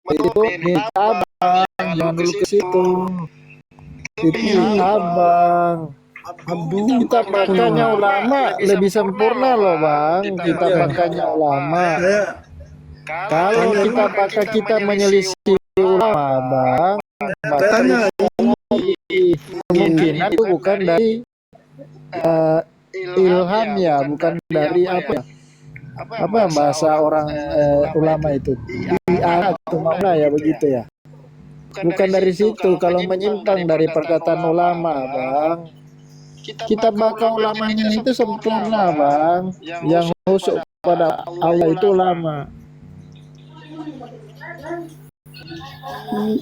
Itu milik abang, jangan dulu ke situ. Itu milik abang. Aduh, Kita bacanya ulama lebih sempurna loh bang. Kita bacanya ulama. Kalau kita baca kita menyelisih ulama bang, baca kemungkinan itu bukan dari ilham ya, bukan dari apa ya? Apa bahasa orang ulama itu? Iana atau mana ya begitu ya? Bukan dari situ. Kalau menyimpang dari perkataan ulama bang, kita bakal ulamanya itu sempurna bang, yang khusyuk pada Allah itu ulama.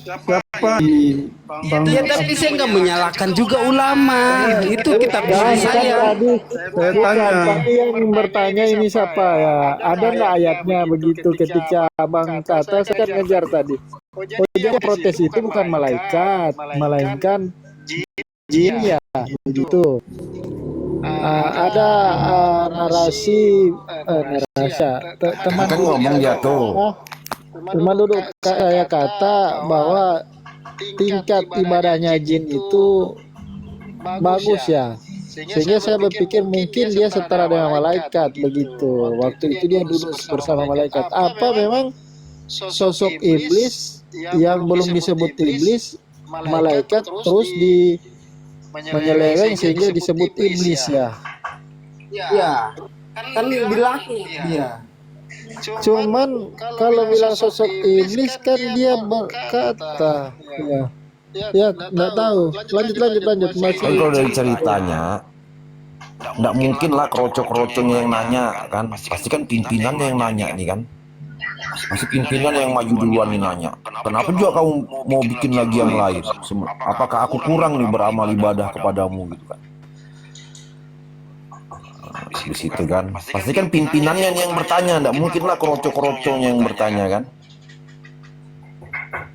siapa bang? Ya tapi saya nggak menyalahkan juga ulama. Itu kitab diri saya. Tadi Saya bukan tanya. tadi yang bertanya ini siapa ya? Ada nggak ayatnya begitu ketika abang kata saya kan ngejar tadi. Oh jadi protes itu bukan malaikat, melainkan jin ya begitu. Ada narasi teman Kan ngomong dia tuh. teman duduk saya kata bahwa tingkat ibadahnya jin itu bagus ya, sehingga saya berpikir mungkin dia setara dengan malaikat begitu. Waktu itu dia duduk bersama malaikat. Apa memang sosok iblis yang belum disebut iblis malaikat terus menyeleweng sehingga disebut iblis ya. Ya, kan bilang ya. Cuman kalau bilang sosok iblis kan dia berkata ya nggak tahu. Lanjut Kan masih. kalau dari ceritanya, nggak mungkin lah kerocok-kerocoknya yang nanya kan. Pasti kan pimpinannya yang nanya nih kan. Pasti pimpinan yang maju duluan nih nanya. Kenapa juga kamu mau bikin lagi yang lain? Apakah aku kurang nih beramal ibadah kepadamu gitu kan? Di situ kan. Pasti kan pimpinannya yang bertanya. Nggak mungkin lah kerocok-kerocoknya yang bertanya kan.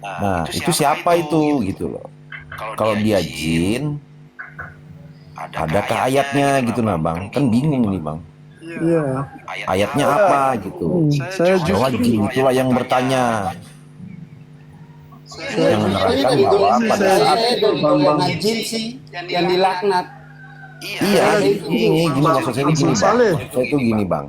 Nah itu siapa itu gitu loh. Kalau dia jin, adakah ayatnya gitu nah bang? Kan bingung nih bang. Iya. Ayatnya apa gitu? Saya Bahwa justru jin itulah yang bertanya. Yang menerangkan bahwa pada saat Bang jin sih yang dilaknat. iya gini maksud saya ini gini bang. Maksud saya itu gini bang.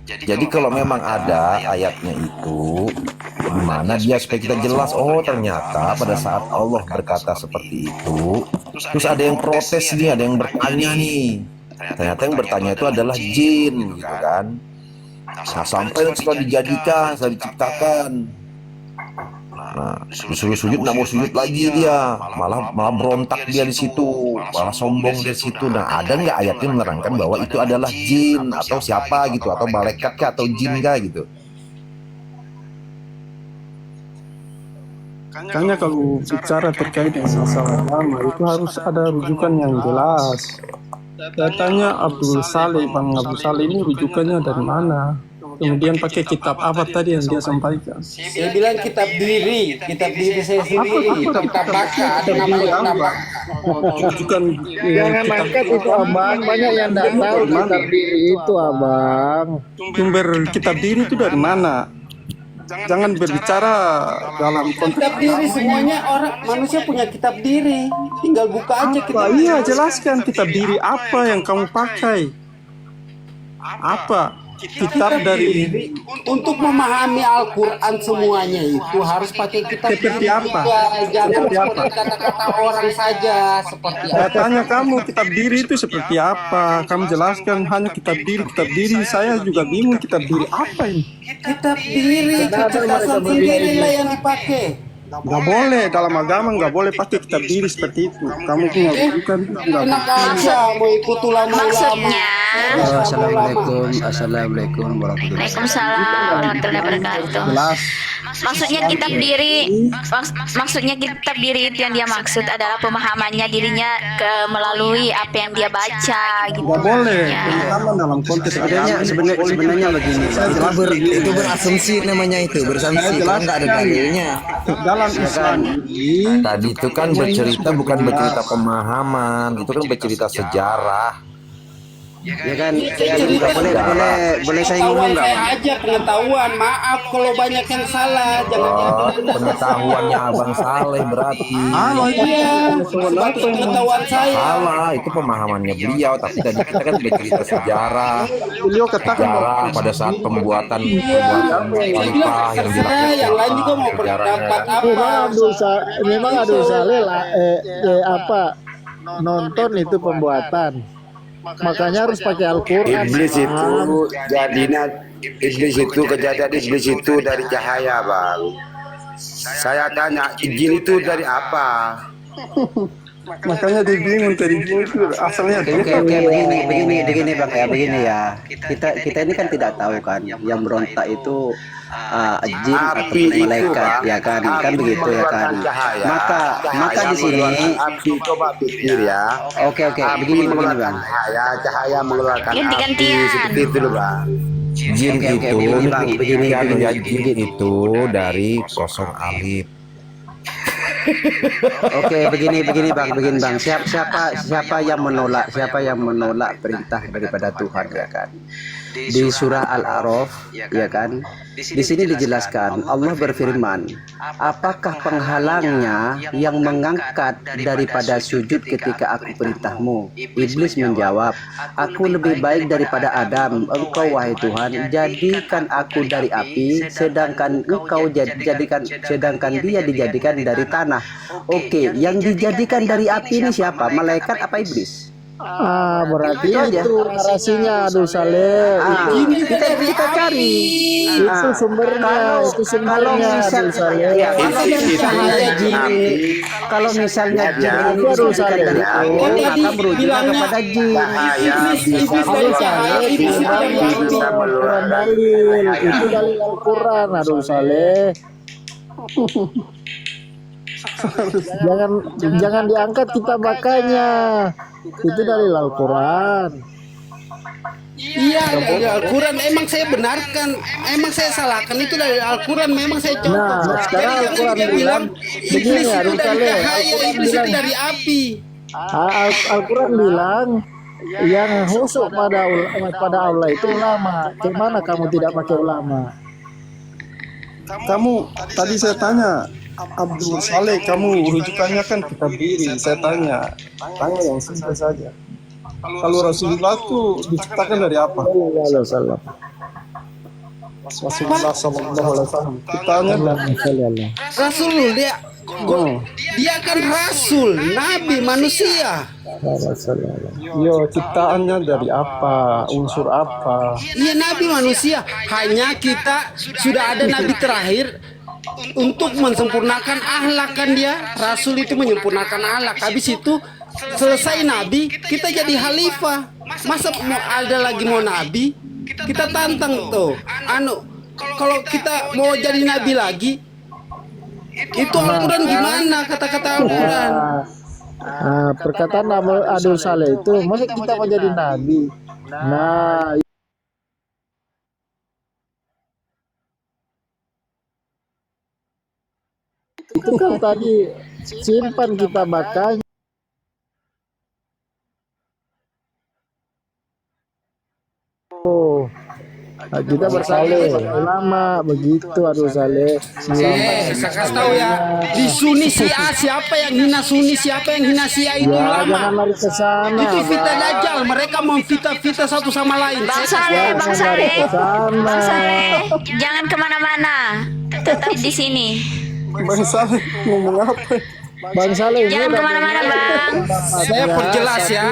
Jadi kalau memang ada ayatnya itu, di mana dia supaya kita jelas, oh ternyata pada saat Allah berkata seperti itu, terus ada yang protes nih, ada yang bertanya nih. Ternyata yang bertanya itu adalah jin gitu kan. Nah sampai setelah dijadikan, setelah diciptakan, nah disuruh sujud nggak mau sujud lagi dia, malah berontak dia di situ, malah sombong dia di situ. Nah ada nggak ayatnya menerangkan bahwa itu adalah jin atau siapa gitu, atau malaikat kah atau jin kah gitu? Makanya kalau bicara terkait dengan masalah agama itu harus ada rujukan yang jelas. Saya tanya Abdul Saleh, Bang Abdul Saleh ini rujukannya dari mana? Kemudian pakai kitab apa tadi yang dia sampaikan? Saya bilang kitab diri saya sendiri. Kitab baca, ada namanya kitab baca. Rujukan Jangan angkat itu abang, banyak yang tidak tahu kitab diri itu abang. sumber kitab diri itu dari mana? Jangan berbicara dalam konteks Kitab diri semuanya orang manusia punya kitab diri. Tinggal buka aja apa? kitab. Iya, jelaskan kitab diri apa yang kamu pakai. Apa? Kitab dari Untuk memahami Al-Quran semuanya itu harus pakai kitab Seperti diri apa? juga. Jangan Seperti apa? seperti kata-kata orang saja. Seperti saya apa? tanya kamu kitab diri itu seperti apa? Kamu jelaskan hanya kitab diri. Saya juga bingung kitab diri apa ini? Kitab diri, kecerdasan sendiri lah yang dipakai. Nggak boleh dalam agama, nggak boleh pakai kitab diri seperti itu. Kamu punya rujukan itu nggak Enak boleh. aja mau ikut ulama-ulama. Maksudnya Assalamualaikum warahmatullahi Waalaikumsalam warahmatullahi wabarakatuh. Jelas. Maksudnya kitab diri, maksudnya kitab diri itu yang dia maksud adalah pemahamannya dirinya melalui apa yang dia baca gitu. Nggak boleh. Ya. Terutama dalam konteks agama. sebenarnya begini, itu berasumsi namanya itu, berasumsi kalau nggak ada dalilnya. Dalam Islam ini Tadi itu kan bercerita bukan bercerita pemahaman, itu kan bercerita sejarah. Ya kan? Saya cerita Boleh saya ngomong nggak? saya aja pengetahuan. Maaf kalau banyak yang salah. Jangan Oh, pengetahuannya Abang Saleh berarti. iya. Sebatas pengetahuan saya. Salah, itu pemahamannya beliau. Tapi tadi kita kan bercerita sejarah. Beliau katakan Sejarah pada saat pembuatan khalifah yang Terserah, yang lain juga mau berpendapat apa. Memang Abdul Saleh lah, nonton itu pembuatan. Makanya harus pakai Al-Quran. Iblis itu jadinya kejadian iblis itu dari cahaya, Bang. Saya tanya, jin itu dari apa? makanya dia bingung tadi jin itu asalnya dari Oke, begini Bang ya, begini ya. Kita ini kan tidak tahu kan yang berontak itu jin atau Api itu, malaikat, Bang. ya kan? Kan Api begitu ya kan. mengeluarkan cahaya. Maka Cahaya di sini mengeluarkan api, coba pikir ya. Oke, Api begini mengeluarkan Bang. cahaya mengeluarkan api, Ganti-gantian. seperti itu loh, Bang. Jin Oke, itu begini, Bang. Begini. jin itu dari kosong alif. Oke, begini Bang. Siapa yang menolak perintah daripada Tuhan, ya kan? Di surah Al-A'raf, ya kan? Di sini dijelaskan Allah berfirman, apakah penghalangnya yang mengangkat daripada sujud ketika aku perintahmu? Iblis menjawab, aku lebih baik daripada Adam. Engkau wahai Tuhan, jadikan aku dari api, sedangkan dia dijadikan dari tanah. Oke, yang dijadikan dari api ini siapa? Malaikat apa iblis? Berarti Itu aja. itu narasinya Abdul Saleh. Kita cari. Itu sumbernya, Kalau misal, Abdul Saleh. ya, kalau misalnya jin ini disebutkan dari Allah, maka merujuknya kepada jin. Abdul Saleh bisa Quran dalil, itu dalil Al-Quran Abdul Saleh. Jangan diangkat kita bakanya. Itu dalil Al-Quran. Iya, dari Al-Quran emang saya benarkan, emang saya salahkan itu dari Al-Quran, memang saya contoh. Nah, sekarang Jadi Al-Quran dia bilang iblis begini, itu Abdul dari Saleh. cahaya, iblis itu dari api. Al-Quran bilang yang khusyuk pada Allah itu ulama. Gimana kamu tidak pakai ulama? kamu tadi saya tanya Abdul Saleh, kamu rujukannya kan kitab diri. Saya tanya yang simpel saja. Kalau Rasulullah itu diciptakan dari apa? Rasulullah Sallallahu Alaihi Wasallam. Kita tanya Rasul dia kan rasul, nabi manusia. yo ciptaannya dari apa? Unsur apa? Iya, nabi manusia. Hanya kita sudah ada nabi terakhir untuk mensempurnakan akhlak kan dia. Rasul itu menyempurnakan akhlak. Habis itu selesai nabi, kita jadi khalifah. Masa mau ada lagi mau nabi? Kita tantang tuh. Kalau kita mau jadi nabi lagi, itu Al-Quran gimana kata-kata Al-Quran? Perkataan Abdul Saleh itu, masa kita mau jadi nabi? Nah, itu kan tadi simpan kita bakanya. Kita bersalih ulama begitu Abdul Saleh. Saya kasih tahu ya, di Sunni Syiah siapa yang hina Sunni, siapa yang hina Syiah itu Jangan ulama. lari ke sana. Itu fitnah dajjal, mereka memfitnah satu sama lain. Bang Saleh, Sana. Bang Saleh, jangan kemana-mana, tetap di sini. Bang Saleh ngomong apa? Bang Saleh ini Jangan udah kemana-mana, Bang. Saya perjelas ya.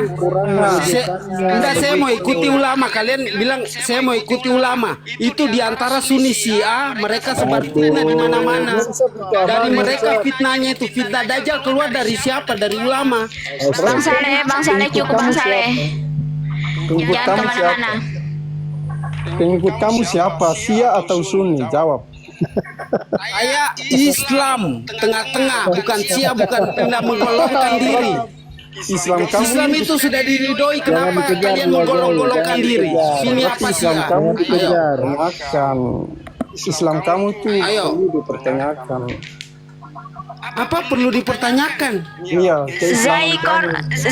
Enggak, saya mau ikuti ulama. Kalian bilang saya mau ikuti ulama. Itu diantara Sunni Syiah, mereka sebar fitnah di mana-mana. Dari mereka fitnahnya itu fitnah dajjal keluar dari siapa? Dari ulama. Bang Saleh cukup Bang Saleh. Pengikut Jangan kamu kemana-mana. siapa? Pengikut kamu siapa? Syiah atau Sunni? Jawab. Saya Islam tengah-tengah, bukan Syiah, bukan tidak menggolongkan diri. Islam kamu Islam itu sudah diridhoi, kenapa kalian menggolong-golongkan diri? Ini apa Islam Syiah? kamu Ayo. dipertanyakan. Islam kamu tuh Ayo. perlu dipertanyakan. Apa perlu dipertanyakan? Iya, Zaikonors.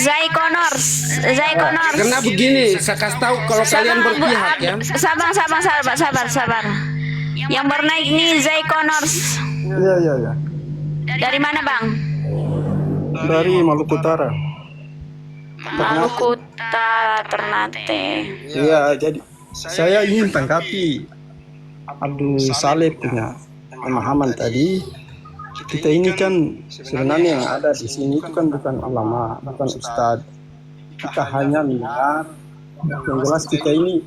Karena begini, saya kasih tahu kalau kalian berpihak ya. Sabar. Yang bernaik ini Zaikonors. Iya. Dari mana, Bang? Dari Maluku Utara. Maluku Utara, Ternate. Iya, jadi saya ingin tanggapi Abdul Saleh punya pemahaman tadi. Kita ini kan sebenarnya yang ada di sini itu kan bukan ulama, bukan ustadz. Kita hanya mendengar. Yang jelas kita ini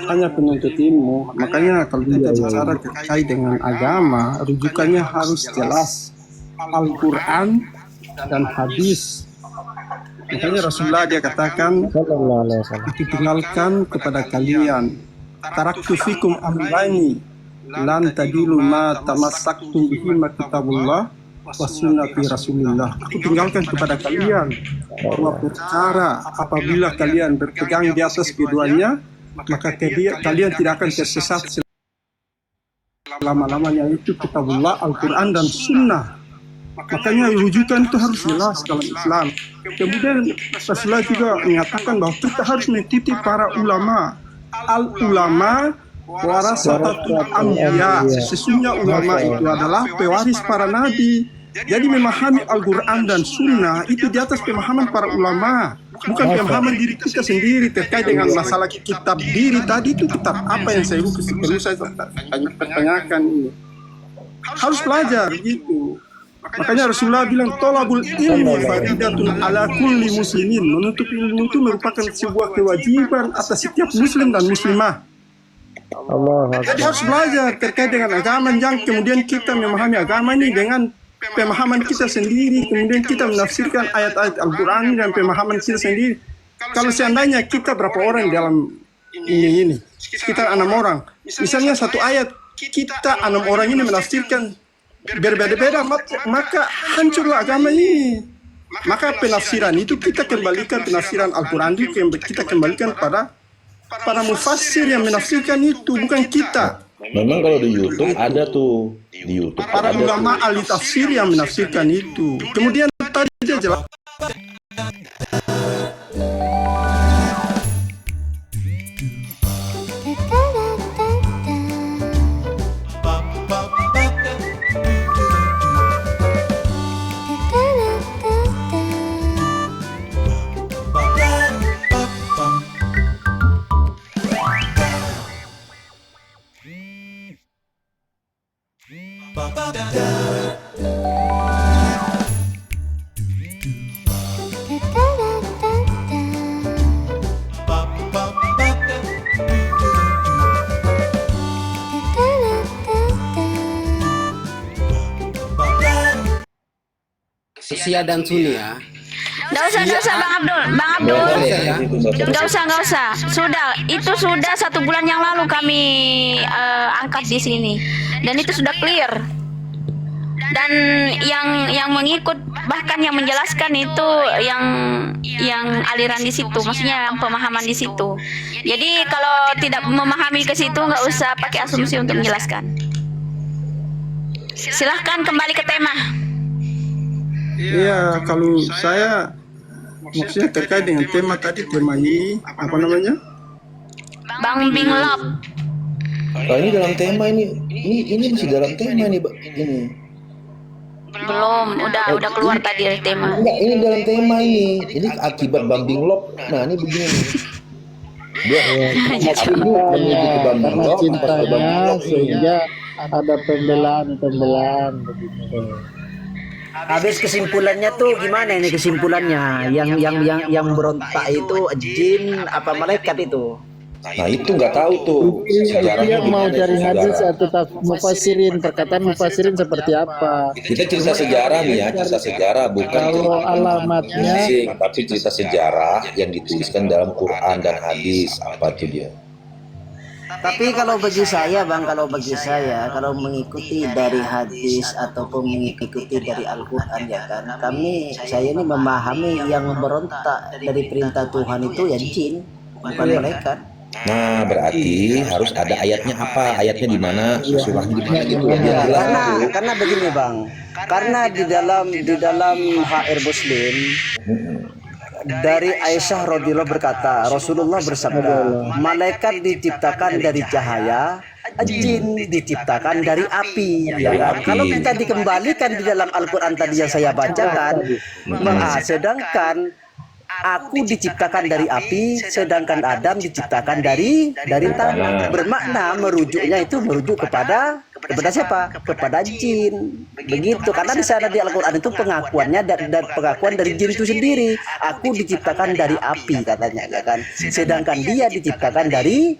hanya penuntut ilmu. Makanya kalau kita bicara terkait dengan agama, rujukannya harus jelas. Al-Quran dan hadis. Makanya Rasulullah dia katakan, aku tinggalkan kepada kalian, taraktu fikum amrani, lan tadilu ma tamassaktum bihi ma kitabullah wa sunnati Rasulillah. Aku tinggalkan kepada kalian bahwa perkara apabila kalian berpegang di atas keduanya, maka kalian tidak akan tersesat selama-lamanya, itu kitabullah, Al-Quran dan sunnah. Makanya rujukan itu harus jelas dalam Islam. Kemudian Rasulullah juga menyatakan bahwa kita harus mengikuti para ulama. Al-ulama warasatul anbiya. Sesungguhnya ulama itu adalah pewaris para nabi. Jadi memahami Al-Quran dan sunnah itu di atas pemahaman para ulama, bukan pemahaman diri kita sendiri. Terkait dengan masalah kitab diri tadi, itu kitab apa yang saya perlu saya pertanyakan ini. Harus belajar gitu. Makanya Rasulullah bilang tolabul ilmi faridatun ala kulli muslimin. Menuntut ilmu itu merupakan sebuah kewajiban atas setiap muslim dan muslimah. Jadi harus belajar terkait dengan agama, jangan kemudian kita memahami agama ini dengan pemahaman kita sendiri, kemudian kita menafsirkan ayat-ayat Al-Quran dan pemahaman kita sendiri. Kalau seandainya kita berapa orang dalam ini sekitar 6 orang, misalnya satu ayat kita 6 orang ini menafsirkan berbeda-beda, maka hancurlah agama ini. Maka penafsiran itu kita kembalikan, penafsiran Al-Quran itu kita kembalikan pada para mufassir yang menafsirkan itu, bukan kita. Memang kalau di YouTube ada tuh, di YouTube Para ulama ahli tafsir yang menafsirkan itu. Kemudian tadi dia jelas. Sia dan Sunni ya. Nggak usah Bang Abdul. Nggak usah. Itu sudah 1 bulan yang lalu kami angkat di sini, dan itu sudah clear. Dan yang mengikut, bahkan yang menjelaskan itu yang aliran di situ, maksudnya yang pemahaman di situ. Jadi kalau tidak memahami ke situ, nggak usah pakai asumsi untuk menjelaskan. Silahkan kembali ke tema. Iya, kalau saya maksudnya terkait dengan tema tadi, tema ini apa namanya? Bang Binglop. Oh, ini dalam tema ini masih dalam tema ini, ini. Belum, udah keluar tadi dari tema. Enggak, ini dalam tema ini. Ini akibat Bang Binglop. Nah, ini begini. Dia menuju ke Bang Binglop, cintanya sehingga ada pembelaan begitu. Habis kesimpulannya tuh gimana ini kesimpulannya? Yang berontak itu jin apa malaikat itu? Nah, itu nggak tahu tuh sejarahnya Yang mau gimana, cari itu hadis sejarah. atau tak mufasirin, perkataan mufasirin seperti apa? Kita cerita sejarah nih ya, cerita sejarah bukan Kalau cerita alamatnya fisik, tapi cerita sejarah yang dituliskan dalam Quran dan hadis. Apa tuh dia? Tapi kalau bagi saya Bang, kalau mengikuti dari hadis ataupun mengikuti dari Al-Quran ya kan, saya ini memahami yang memberontak dari perintah Tuhan itu ya jin, bukan malaikat. Nah, berarti harus ada ayatnya apa? Ayatnya di mana? Surahnya di mana gitu ya? Biar jelas gitu. Karena begini bang, karena di dalam HR Muslim dari Aisyah radhiyallahu berkata, Rasulullah bersabda, malaikat diciptakan dari cahaya, jin diciptakan dari api. Ya kan? Kalau kita dikembalikan di dalam Al-Quran tadi yang saya bacakan, sedangkan aku diciptakan dari api, sedangkan Adam diciptakan dari tanah. Bermakna merujuknya itu merujuk kepada siapa? Kepada jin. Begitu. Karena di sana di Al-Quran itu pengakuannya dan pengakuan dari jin itu sendiri. Aku diciptakan dari api katanya, ya kan. Sedangkan dia diciptakan dari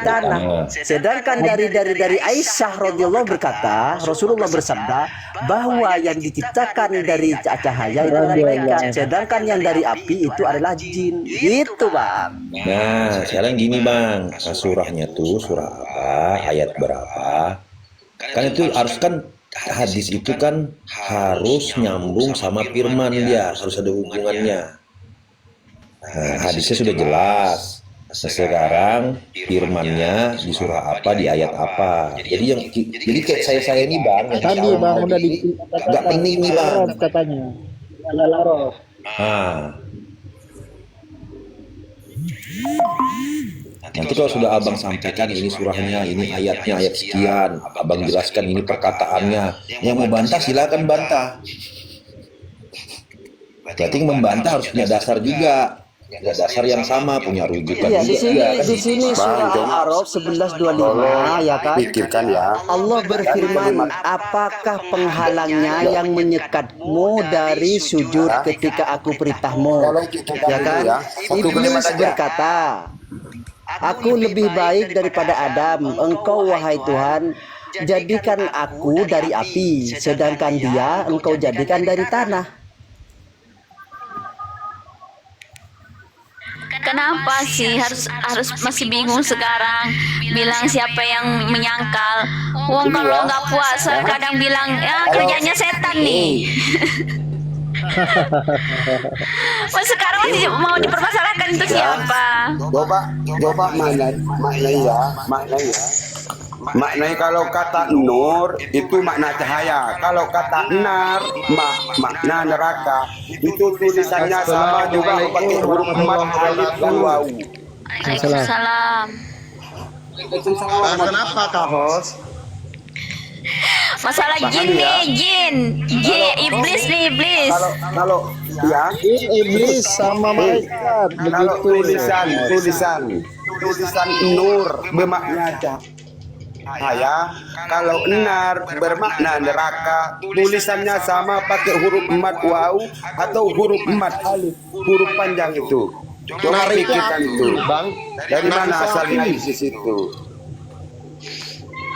tanah. Sedangkan dari Aisyah radhiyallahu berkata, Rasulullah bersabda bahwa yang diciptakan dari cahaya itu adalah malaikat, sedangkan yang dari api itu adalah jin. Gitu bang. Nah, sekarang gini bang, surahnya tuh surah apa, ayat berapa? Kan itu harus kan hadis itu kan harus nyambung sama firman dia, harus ada hubungannya. Nah, hadisnya sudah jelas. Sekarang firmannya di surah apa, di ayat apa. Jadi kayak saya ini bang. Tadi bang udah nggak penting nih bang. Katanya. Al-Araf. Nanti kalau sudah abang sampaikan ini surahnya, ini ayatnya, ayat sekian, abang jelaskan ini perkataannya. Yang mau bantah silakan bantah. Berarti membantah harus punya dasar juga. Ya, dasar yang sama, punya rujukan Iya, juga. di sini surah Al-A'raf 11:25 ya kan. Pikirkan ya. Allah berfirman, apakah penghalangnya yang menyekatmu dari sujud ketika aku perintahmu? Ya kan? Iblis berkata, aku lebih baik daripada Adam. Engkau wahai Tuhan, jadikan aku dari api, sedangkan dia engkau jadikan dari tanah. Kenapa sih harus masih bingung sekarang bilang siapa yang menyangkal? Wong kalau nggak puasa kadang bilang ya kerjanya setan nih. Mas sekarang masih mau dipermasalahkan itu siapa? Coba maknanya kalau kata nur itu makna cahaya, kalau kata nar makna neraka. Itu tulisannya sama juga pakai huruf mat, alif dan wawu. Waalaikumsalam. Kenapa Kak Hos? Masalah jin nih, jin, iblis nih, iblis. Kalau ya Iblis sama malaikat. kalau Begitu. tulisan nur bermakna cahaya, kalau nar bermakna neraka. Tulisannya sama pakai huruf mat wawu atau huruf mat alif, huruf panjang itu. Coba pikirkan itu, Bang. dari mana asalnya di situ?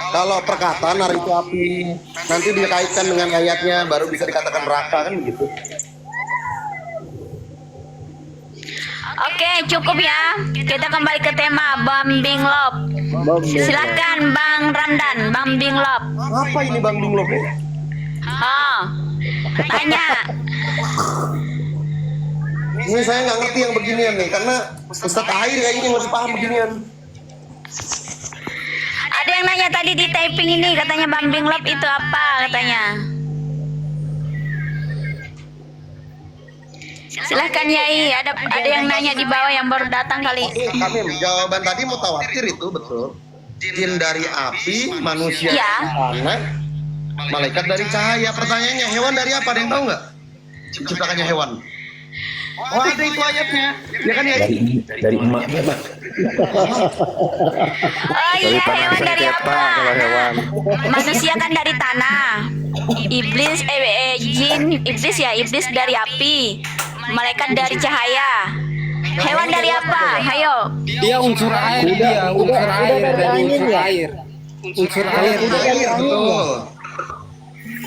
Kalau perkataan nar itu api, nanti dikaitkan dengan ayatnya baru bisa dikatakan neraka kan begitu. Oke, cukup ya. Kita kembali ke tema Bambing Lop. Silakan Bang Ramdan, Bambing Lop. Apa ini Bang Bing Lop? Oh, tanya. Ini saya nggak ngerti yang beginian nih, karena Ustadz Ahir kayaknya yang lebih paham beginian. Ada yang nanya tadi di typing ini katanya Bambing Lop itu apa katanya. Silahkan Yai, ada yang nanya di bawah yang baru datang kali. Kami jawaban tadi mutawatir itu betul. Jin dari api, manusia Ya. dari tanah, malaikat dari cahaya. Pertanyaannya, hewan dari apa? Ada yang tahu nggak? Ciptakannya hewan. Oh ada itu ayatnya. Ya kan ya? Dari emaknya bang. Oh iya, hewan dari apa? Nah, manusia kan dari tanah. Iblis, jin, iblis ya, iblis dari api. Malaikat dari cahaya. Hewan dari apa? Hayo. Dia unsur air, dia unsur air dari unsur air. Unsur air.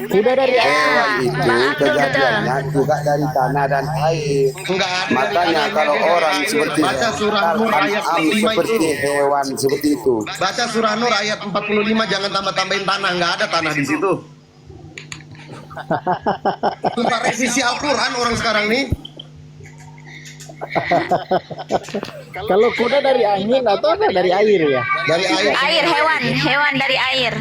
Udah dari Ya, Itu Bang Abdul betul. kejadiannya juga dari tanah dan air. Enggak ada. Makanya kalau orang seperti Baca surah Nur ayat 45 seperti itu. hewan seperti itu. Baca surah Nur ayat 45, jangan tambah-tambahin tanah, nggak ada tanah di situ. Sumpah revisi Al-Quran orang sekarang nih. Kalau kuda dari angin atau apa dari air ya? Dari air. Air, hewan dari air.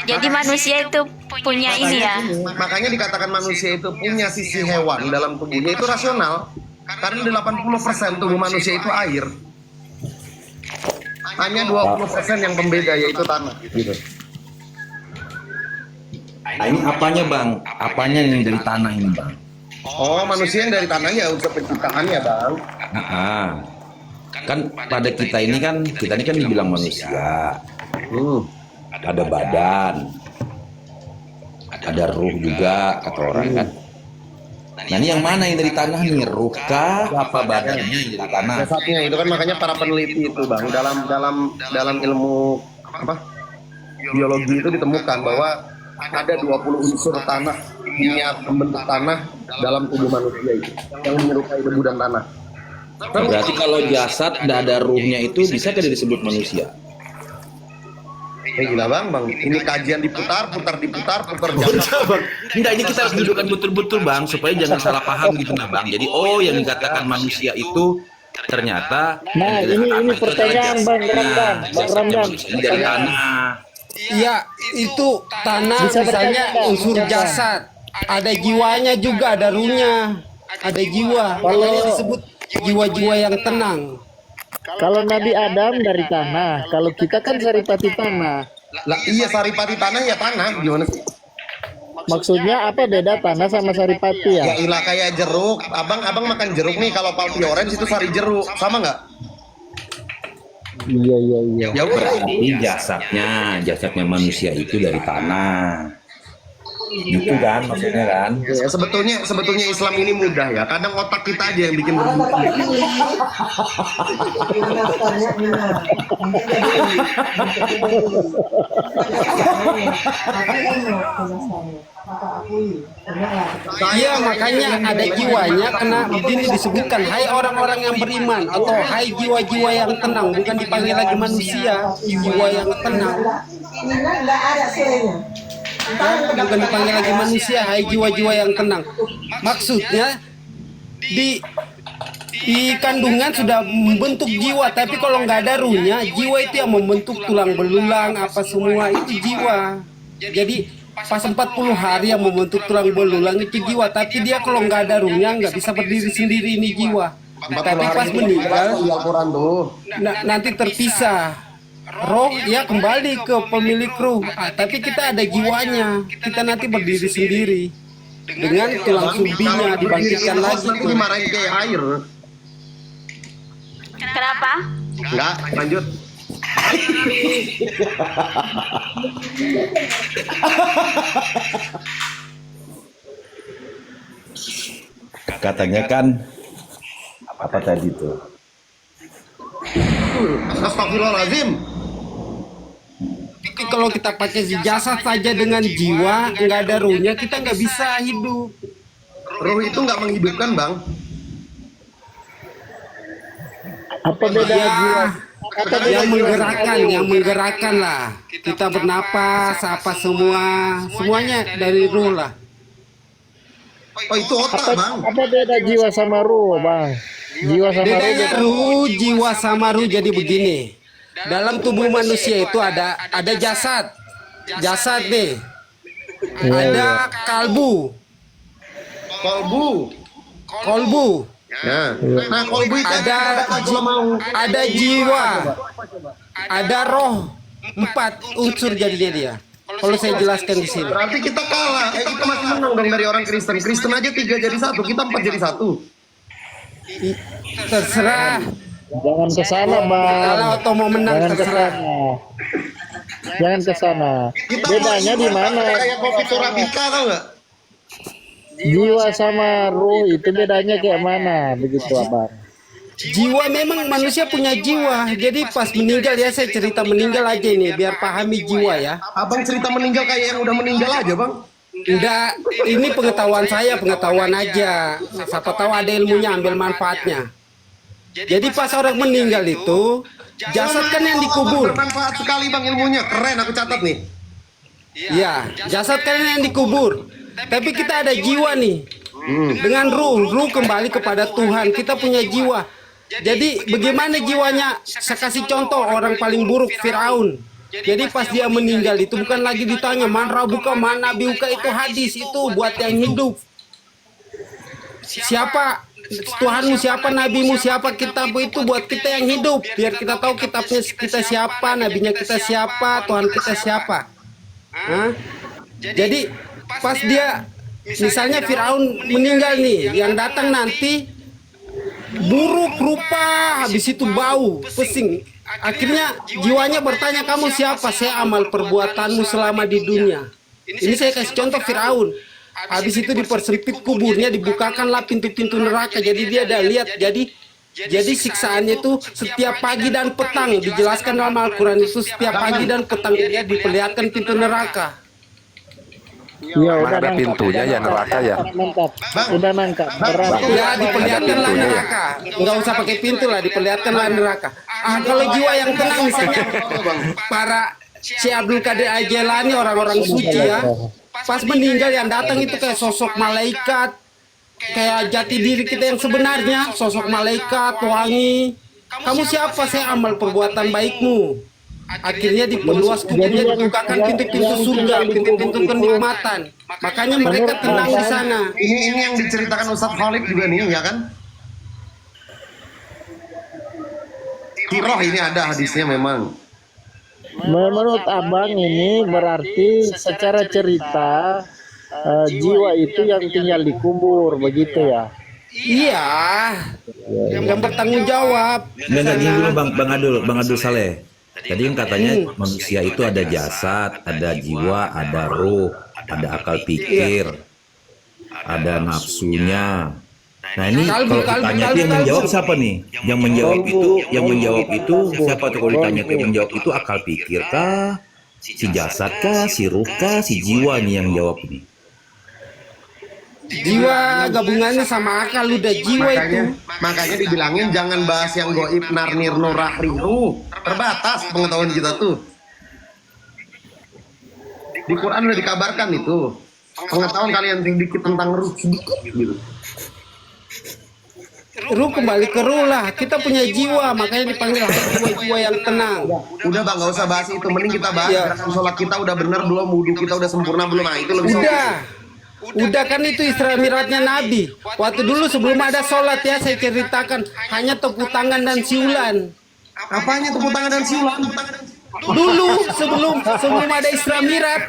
Jadi manusia itu punya ini ya. Makanya dikatakan manusia itu punya sisi hewan dalam tubuhnya itu rasional. Karena 80% tubuh manusia itu air. Hanya 20% yang pembeda yaitu tanah gitu. Nah, ini apanya bang? Apanya yang dari tanah ini bang? Oh, manusia yang dari tanahnya unsur penciptaannya, Bang. Nah, kan pada kita ini kan dibilang manusia. Ada badan, ada ruh juga kata orang kan. Nah ini yang mana yang dari tanah nih, ruh kah apa badannya yang dari tanah? Satunya itu kan makanya para peneliti itu bang dalam ilmu apa biologi itu ditemukan bahwa ada 20 unsur tanah kimia pembentuk tanah dalam tubuh manusia itu yang menyerupai debu dan tanah. Berarti kalau jasad tidak ada ruhnya itu bisa tidak disebut manusia? Gila bang, ini kajian diputar jangan. Enggak, ini kita harus dudukkan betul-betul bang supaya jangan salah paham gitu nah bang. Jadi yang dikatakan manusia itu ternyata Nah ini pertanyaan bang Ramdan. Dari tanah. Iya, itu tanah misalnya unsur jasad. Ada jiwanya juga, ada ruhnya. Ada jiwa. Makanya disebut jiwa-jiwa yang tenang. Kalau Nabi Adam dari tanah, kalau kita kan saripati tanah. Lah iya saripati tanah ya tanah gimana sih? Maksudnya apa beda tanah sama saripati Ya ya? ilah kayak jeruk, abang makan jeruk nih kalau palpi orange itu sari jeruk, sama nggak? Iya. Ya udah. Berarti jasadnya manusia itu dari tanah. Gitu kan maksudnya kan? Ya, sebetulnya Islam ini mudah ya. Kadang otak kita aja yang bikin berbeda. Iya, makanya ada jiwanya karena begini disebutkan, hai orang-orang yang beriman atau hai jiwa-jiwa yang tenang, bukan dipanggil lagi manusia, jiwa yang tenang. Bukan dipanggil lagi manusia, hai jiwa-jiwa yang tenang. Maksudnya di kandungan sudah membentuk jiwa, tapi kalau nggak ada ruhnya, jiwa itu yang membentuk tulang belulang apa semua itu jiwa. Jadi pas 40 hari yang membentuk tulang belulang itu jiwa, tapi dia kalau nggak ada ruhnya nggak bisa berdiri sendiri ini jiwa. Tapi pas meninggal nanti terpisah. Roh ya kembali ke pemilik ruh, tapi kita ada jiwanya, kita nanti berdiri sendiri dengan tulang sulbinya dibangkitkan lagi itu dimarahin kayak air. Kenapa? Enggak, lanjut. Katanya kan apa tadi tuh? Astagfirullahaladzim. Kalau kita pakai jasad saja dengan jiwa, nggak ada ruhnya, kita nggak bisa hidup. Ruh itu nggak menghidupkan bang. Apa beda jiwa? Yang menggerakkan lah. Kita bernapas, apa semuanya dari ruh lah. Oh itu otak bang. Apa beda jiwa sama ruh bang? Jiwa sama Bedanya ruh, jiwa sama ruh jadi begini. Dalam tubuh manusia itu ada jasad nih, ada kolbu. Ya. Nah kolbu itu ada jiwa, ada roh, 4 unsur jadinya dia. Kalau saya jelaskan di sini. Berarti kita kalah. Kita masih menang dong dari orang Kristen. Kristen aja 3 jadi 1, kita 4 jadi 1. Terserah. Jangan ke sana bang. Kalau atau mau menang Jangan ke terserah. sana. Jangan ke sana. Bedanya di mana? Kayak kopi Torabika tau nggak? Jiwa sama ruh itu bedanya kayak mana? Begitu abang. Jiwa memang manusia punya jiwa. Jadi pas meninggal ya saya cerita meninggal aja ini biar pahami jiwa ya. Abang cerita meninggal kayak yang udah meninggal aja bang. Enggak, ini pengetahuan aja. Siapa tahu ada ilmunya, ambil manfaatnya. Jadi pas orang meninggal itu jasad kan yang dikubur. Bermanfaat sekali bang ilmunya, keren aku catat nih. Iya, jasad kalian yang dikubur. Tapi kita ada jiwa nih. Dengan ruh kembali kepada Tuhan. Kita punya jiwa. Jadi bagaimana jiwanya? Saya kasih contoh orang paling buruk, Firaun. Jadi pas dia meninggal itu bukan lagi ditanya man rabuka, man nabiuka, itu hadis, itu buat yang hidup. Siapa Tuhanmu, siapa nabimu, siapa kitabmu, itu buat kita yang hidup. Biar kita tahu kitabnya kita siapa, nabinya kita siapa, Tuhan kita siapa. Hah? Jadi pas dia misalnya Firaun meninggal nih, yang datang nanti buruk rupa, habis itu bau, pesing. Akhirnya jiwanya bertanya, kamu siapa? Saya amal perbuatanmu selama di dunia. Ini saya kasih contoh Firaun. Habis itu dipersempit kuburnya, dibukakanlah pintu-pintu neraka. Jadi dia ada lihat. Jadi siksaannya itu setiap pagi dan petang. Dijelaskan dalam Al-Quran itu setiap pagi dan petang dia diperlihatkan pintu neraka. Iya, udah Ada pintunya ya neraka ya. nangkap. Udah nangkap. Berat. Ya diperlihatkanlah neraka. Nggak usah pakai pintu lah, diperlihatkanlah neraka. Kalau jiwa yang tenang misalnya para Syekh Abdul Qadir Al-Jailani, orang-orang suci ya, pas meninggal yang datang itu kayak sosok malaikat, kayak jati diri kita yang sebenarnya, sosok malaikat wangi. Kamu siapa? Saya amal perbuatan baikmu. Akhirnya diperluas kuburnya, dibukakan pintu-pintu surga, pintu-pintu kenikmatan. Makanya mereka tenang di sana. Ini yang diceritakan Ustadz Khalid juga nih, ya kan? Kiroh ini ada hadisnya memang. Menurut abang ini berarti secara cerita jiwa itu yang tinggal di kubur, begitu ya? Iya, yang bertanggung jawab. Enggak gini dulu Bang Abdul Saleh. Tadi kan katanya manusia itu ada jasad, ada jiwa, ada ruh, ada akal pikir, ada nafsunya. Nah ini kalau ditanya itu yang menjawab siapa nih? Yang menjawab itu siapa tuh kalau ditanya tuh yang menjawab itu akal pikir kah? Si jasad kah? Si ruh kah? Si jiwa nih yang jawab ini. Jiwa gabungannya sama akal, udah jiwa itu. Makanya dibilangin jangan bahas yang goib, narnir, norah, riru. Terbatas pengetahuan kita tuh. Di Quran udah dikabarkan itu. Pengetahuan kalian sedikit tentang ruh, sedikit gitu. Ruh kembali ke ruh lah. Kita punya jiwa, makanya dipanggil jiwa-jiwa yang tenang. Udah bang, nggak usah bahas itu. Mending kita bahas gerakan sholat kita udah bener belum, wudhu kita udah sempurna belum. Nah itu lebih Udah kan itu Isra Mi'rajnya Nabi. Waktu dulu sebelum ada sholat ya, saya ceritakan hanya tepuk tangan dan siulan. Apanya tepuk tangan dan siulan? Dulu sebelum ada Isra Mi'raj,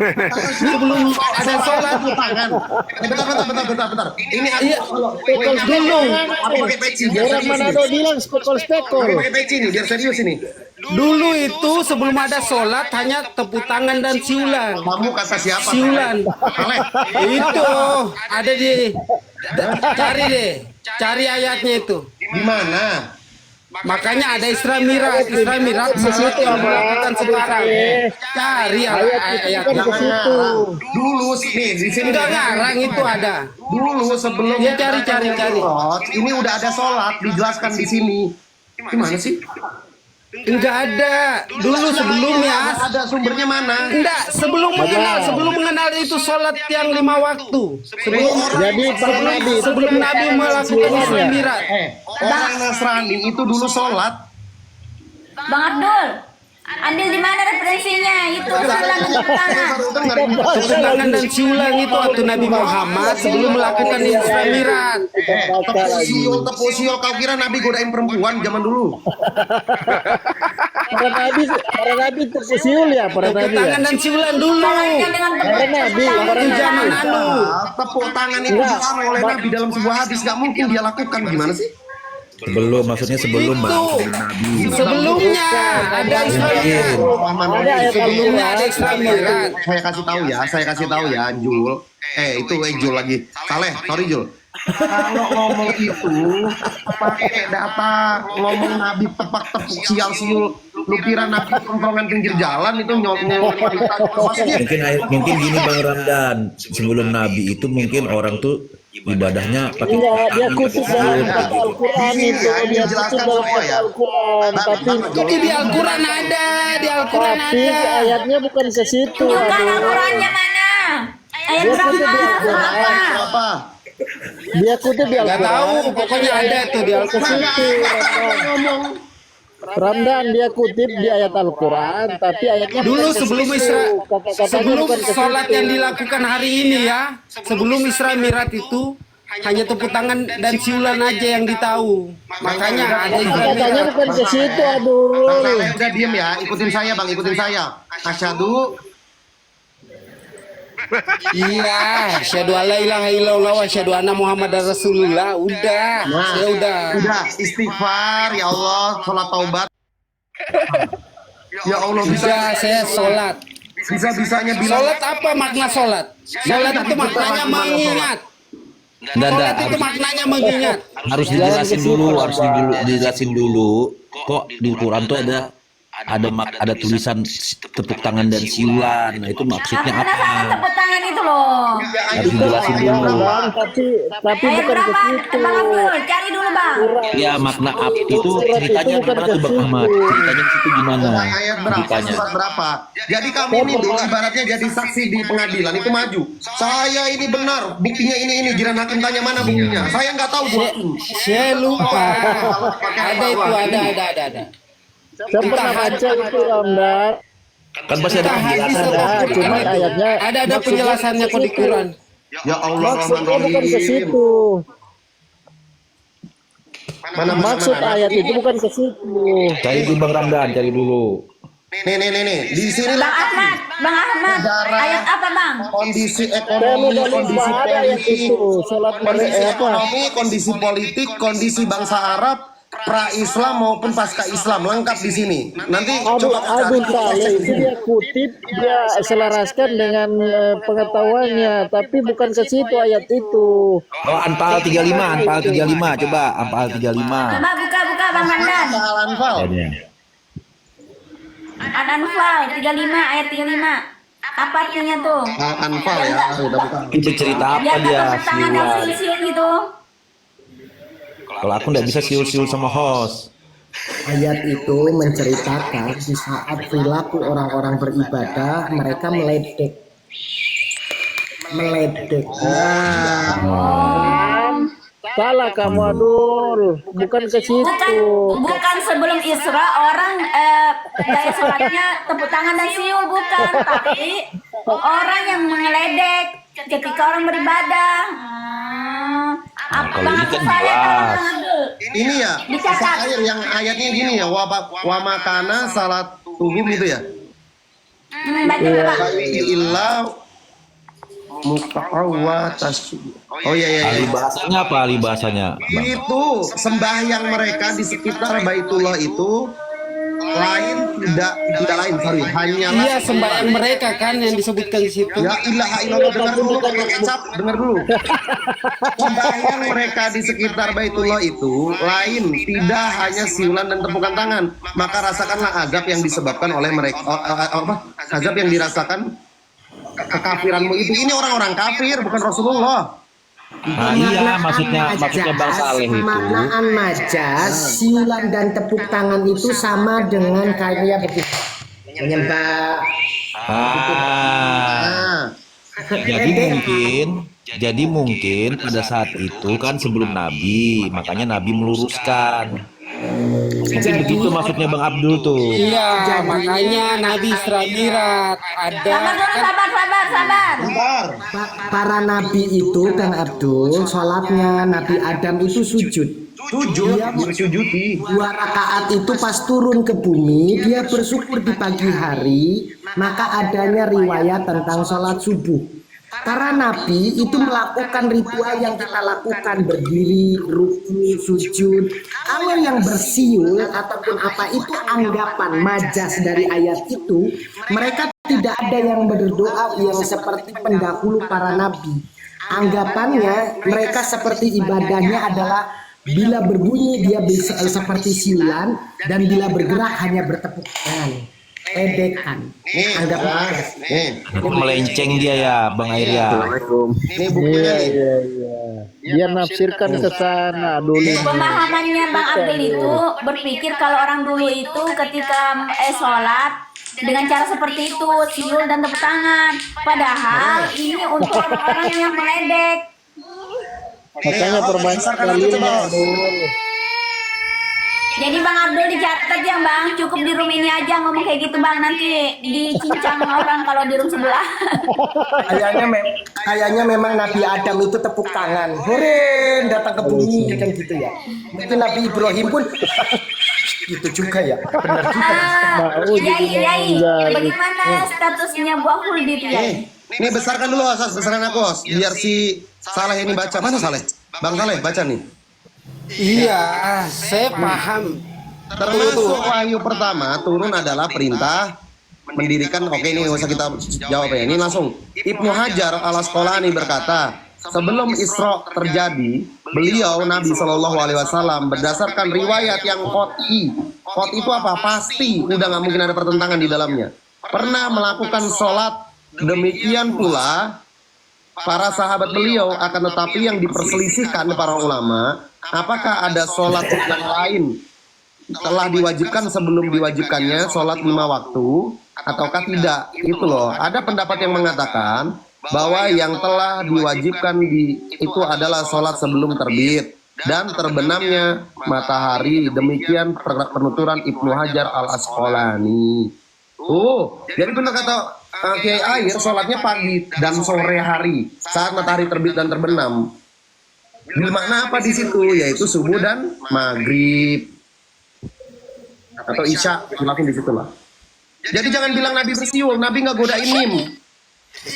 sebelum ada sholat. Tangan. Bentar. Ini aku Dulu. Aku pakai peci. Orang Manado bilang spekol-spekol. Aku pakai peci nih, biar serius ini. Dulu itu sebelum ada sholat hanya tepuk tangan dan siulan. Kamu kata siapa? Siulan. Itu ada cari ayatnya itu. Di mana? Makanya ada Isra Mi'raj sesuatu yang melakukan sekarang. Cari ayatnya. Dulu nih di sini Enggak ngarang itu ada. Dulu sebelum Ya cari. ini udah ada sholat dijelaskan di sini. Gimana sih? Enggak ada. Dulu sebelumnya. Ada sumbernya mana? Enggak, sebelum mengenal itu sholat yang 5 waktu. Sebelum Nabi melakukan Isra Mi'raj. Orang Nasrani itu dulu sholat. Bang Abdul, ambil di mana referensinya? Itu siulan tepuk tangan. Tepuk tangan dan siulan itu waktu Nabi Muhammad sebelum melakukan Isra Mi'raj. Tepuk siul, kau kira Nabi godain perempuan zaman dulu? Para nabi tepuk siul ya, para Tepuk nabi ya. tangan dan siulan dulu. Para nabi, Waktu zaman anu. Tepuk tangan itu dilarang oleh Nabi dalam sebuah hadis, gak mungkin dia lakukan. Gimana sih? Maksudnya sebelum Bang. Sebelumnya ada Isra Mi'raj. Sebelumnya ada Isra Mi'raj. Saya kasih tahu ya, Jul. Itu Jul lagi. Sorry Jul. Kalau ngomong itu pakai data, ngomong Nabi tepuk sial siul, lu kira Nabi tongkrongan pinggir jalan itu Mungkin gini Bang Ramdan, sebelum Nabi itu mungkin orang tuh ibadahnya pakai Enggak, dia tangan, kutip pakai dalam tangan, kata gitu. Al-Quran Di sini itu, ya, dia kutip dijelaskan dalam semua kata ya. Al-Quran, tapi Itu di Al-Quran ada, di Al-Quran tapi ada. ayatnya bukan ke situ. Tunjukkan Aduh. Al-Qurannya mana? Ayat Dia berapa? kutip di Surah Al-Quran. apa? Berapa? Dia kutip di Nggak tahu, Al-Quran. pokoknya ada tuh di Ke Al-Quran. situ, Ramdan. Ramdan, dia kutip di ayat Al-Quran, tapi ayatnya Dulu bukan ke sebelum situ. Isra, Kata-katanya sebelum bukan ke sholat situ. yang dilakukan hari ini ya, sebelum Isra Mi'raj itu hanya tepuk tangan dan siulan aja yang ditahu. Makanya ada Isra Katanya Mi'raj. bukan ke situ, aduh. Bang Saleh udah diem ya, ikutin saya bang, ikutin saya. Asyhadu. Iya, asyhadu alla ilaha illallah wa asyhadu anna Muhammadar Rasulullah. Udah, saya udah. Udah istighfar ya Allah, sholat taubat. Ya Allah bisa Bisa saya sholat. bisanya bilang Sholat apa makna sholat? Sholat itu maknanya mengingat. Sholat itu maknanya mengingat. Harus dijelasin dulu, dijelasin dulu. Kok di Quran tuh ada tulisan tepuk tangan dan siulan. Nah, itu maksudnya Mana sama apa? tepuk tangan itu loh. Harus dijelasin Ya, dulu. Bang, tapi Ayat bukan ke berapa? situ. Bang Abdul, cari dulu bang. Ya, makna itu Surat ceritanya itu bukan gimana ke tuh Bang situ. Ahmad? Ceritanya di situ gimana? ayat berapa, Ceritanya. surat berapa. Jadi kamu ini dulu ibaratnya jadi saksi di pengadilan itu maju. Saya ini benar, buktinya ini. Jiran hakim tanya mana buktinya. Saya nggak tabu hakim. Saya lupa. Ada itu, ada. Saya pernah baca itu, Ramdan. Kan pasti ada Hadis penjelasan. Ada, cuman ayatnya ada penjelasannya kok di Quran. Ya Allah Rahman maksudnya bukan ke Rahim. situ. Mana Maksud ayat itu bukan ke situ. Cari dulu Bang Ramdan, cari dulu. Nih. Di sini Bang Ahmad, Bang Ahmad. Ayat apa bang? kondisi Saya ekonomi, udah lupa kondisi ada ayat politik, itu. Sholat kondisi mereka apa? ekonomi, kondisi politik, kondisi bangsa Arab, pra-Islam maupun pasca Islam lengkap di sini. Nanti Aduh, coba cari Saleh itu dia kutip, dia selaraskan dengan pengetahuannya, tapi bukan ke situ ayat itu. Oh, Anfal 35, coba Anfal 35. Coba buka Bang Hamdan. Al-Anfal. Al-Anfal 35 ayat 35. Apa artinya tuh? Al-Anfal ya, udah bukan. Itu cerita apa Biar dia? tepuk tangan dan Siulan. siul gitu. Kalau aku nggak bisa siul-siul sama host. Ayat itu menceritakan di saat perilaku orang-orang beribadah mereka meledek. Salah kamu, Adul. Bukan ke situ. Bukan sebelum Isra orang gaya sholatnya tepuk tangan dan siul, bukan, tapi orang yang mengeledek ketika orang beribadah. Apa Kalau ini kan saya jelas. Ini ya, Dicatat. yang ayatnya gini ya, wa makana salat tuhum itu ya. Baca Bang. Illa mukawwatas. Oh iya. Ahli bahasanya apa? Ahli bahasanya, Bang? Itu sembahyang mereka di sekitar Baitullah itu tidak lain, sorry, hanyalah Iya, sembahyang mereka kan yang disebutkan di situ. ya ilaha illallah. Dengar dulu pakai kecap, dengar dulu. Sembahyang mereka di sekitar Baitullah itu lain, tidak hanya siulan dan tepukan tangan. Maka rasakanlah azab yang disebabkan oleh mereka, azab yang dirasakan kekafiranmu itu. Ini orang-orang kafir, bukan Rasulullah. Nah, iya, maksudnya Bang Saleh itu. Maknaan majas, siulan dan tepuk tangan itu sama dengan kayak begitu. Menyembah. Nah, Jadi mungkin pada saat itu kan sebelum Nabi, makanya Nabi meluruskan. Mungkin begitu maksudnya Bang Abdul tuh. Iya, makanya Nabi Isra Mi'raj ada. Sabar dulu, sabar. Para nabi itu, Kang Abdul, sholatnya Nabi Adam itu sujud. dia bersujudi. 2 rakaat itu pas turun ke bumi, dia bersyukur di pagi hari, maka adanya riwayat tentang sholat subuh. Karena Nabi itu melakukan ritual yang kita lakukan, berdiri, ruku, sujud. Kalau yang bersiul ataupun apa itu anggapan majas dari ayat itu, mereka tidak ada yang berdoa yang seperti pendahulu para nabi. Anggapannya mereka seperti ibadahnya adalah bila berbunyi dia bisa seperti siulan, dan bila bergerak hanya bertepuk tangan. ledekan. Anggap Itu melenceng dia ya, Bang Airia. Ini bukunya nih. Iya. Dia nafsirkan ke sana dulu. Pemahamannya Bang Abdul itu berpikir kalau orang dulu itu ketika sholat dengan cara seperti itu, siul dan tepuk tangan. Padahal ini untuk orang-orang yang meledek. Makanya perbanyak dalilnya, Abdul. Jadi Bang Abdul dicatat ya Bang, cukup di room ini aja ngomong kayak gitu Bang, nanti dicincang orang kalau di room sebelah. kayaknya memang Nabi Adam itu tepuk tangan, hore datang ke bumi kan gitu ya. Mungkin Nabi Ibrahim pun gitu juga ya, benar juga. Yai, bagaimana statusnya Bu Huldi itu ya? Ini besarkan dulu besaran aku, Os. Biar si Saleh ini baca. Mana Saleh? Bang Saleh baca nih. Iya, saya paham. Termasuk wahyu pertama turun adalah perintah mendirikan. Oke, ini nggak usah kita jawab ya. Ini langsung Ibnu Hajar al Asqalani berkata, sebelum Isra terjadi, beliau Nabi Shallallahu Alaihi Wasallam berdasarkan riwayat yang qot'i. Qot'i itu apa? Pasti, udah nggak mungkin ada pertentangan di dalamnya. Pernah melakukan sholat, demikian pula para sahabat beliau, akan tetapi yang diperselisihkan para ulama, apakah ada sholat yang lain telah diwajibkan sebelum diwajibkannya sholat 5 waktu ataukah tidak? Itu loh. Ada pendapat yang mengatakan bahwa yang telah diwajibkan itu adalah sholat sebelum terbit dan terbenamnya matahari. Demikian penuturan Ibnu Hajar al Asqalani. Jadi benar kata Kiai Air, sholatnya pagi dan sore hari saat matahari terbit dan terbenam. Bermakna apa di situ? Yaitu subuh dan maghrib atau isya, langsung di situ lah. Jadi jangan bilang Nabi bersiul, Nabi nggak godain Mim.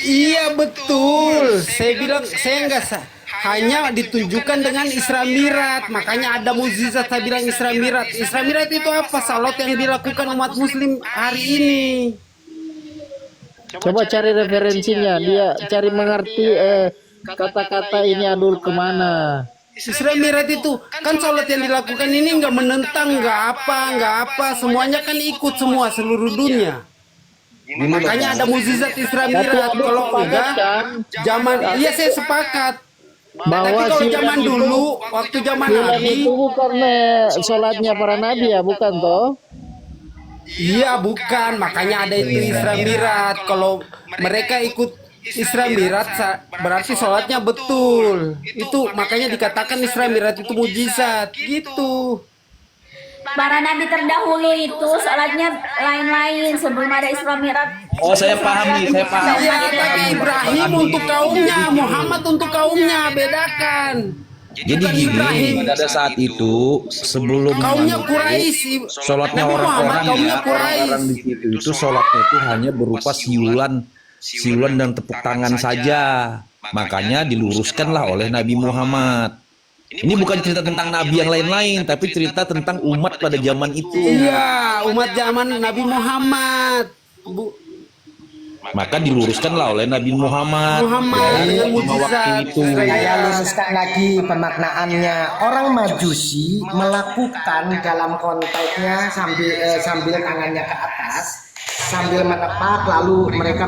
Iya betul. Saya bilang saya nggak hanya ditunjukkan dengan Isra Mi'raj. Makanya ada mukjizat saya bilang Isra Mi'raj. Isra Mi'raj itu apa? Salat yang dilakukan umat Muslim hari ini. Coba cari referensinya, dia cari mengerti kata-kata ini Abdul kemana. Isra Mi'raj itu kan sholat yang dilakukan ini nggak menentang, nggak apa, semuanya kan ikut semua seluruh dunia. Makanya ada mukjizat Isra Mi'raj. Kalau enggak, iya saya sepakat. Bahwa tapi kalau zaman dulu, waktu zaman Nabi itu bukan sholatnya para nabi ya, bukan toh? Iya bukan, makanya ada itu Isra Mi'raj. Kalau mereka ikut Isra Mi'raj berarti sholatnya betul. Itu makanya dikatakan Isra Mi'raj itu mujizat gitu. Para nabi terdahulu itu sholatnya lain-lain sebelum ada Isra Mi'raj. Oh, saya paham nih, saya paham. Iya, tapi Ibrahim untuk kaumnya, Muhammad untuk kaumnya, bedakan. Jadi gini, pada saat itu sebelum Kaumnya Quraisy, sholatnya Nabi Muhammad kaumnya orang-orang di situ itu sholatnya itu hanya berupa siulan dan tepuk tangan saja. Makanya diluruskanlah oleh Nabi Muhammad. Ini bukan cerita tentang nabi yang lain-lain, tapi cerita tentang umat pada zaman itu. Iya, umat zaman Nabi Muhammad. Maka diluruskanlah oleh Nabi Muhammad dengan mujizat. waktu itu. Saya luruskan lagi pemaknaannya. Orang Majusi melakukan dalam konteksnya sambil tangannya ke atas, sambil menepak, lalu mereka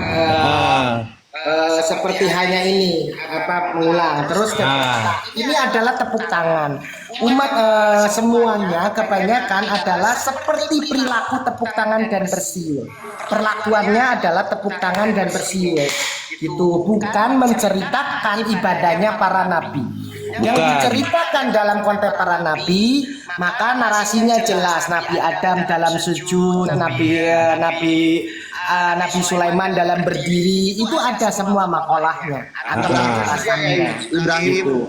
seperti hanya ini mengulang terus ini adalah tepuk tangan. Umat semuanya kebanyakan adalah seperti perilaku tepuk tangan dan bersiul. Perlakuannya adalah tepuk tangan dan bersiul. Itu bukan menceritakan ibadahnya para nabi. Yang diceritakan dalam konteks para nabi, maka narasinya jelas. Nabi Adam dalam sujud, Nabi Sulaiman dalam berdiri, itu ada semua makolahnya atau penjelasannya. Ibrahim.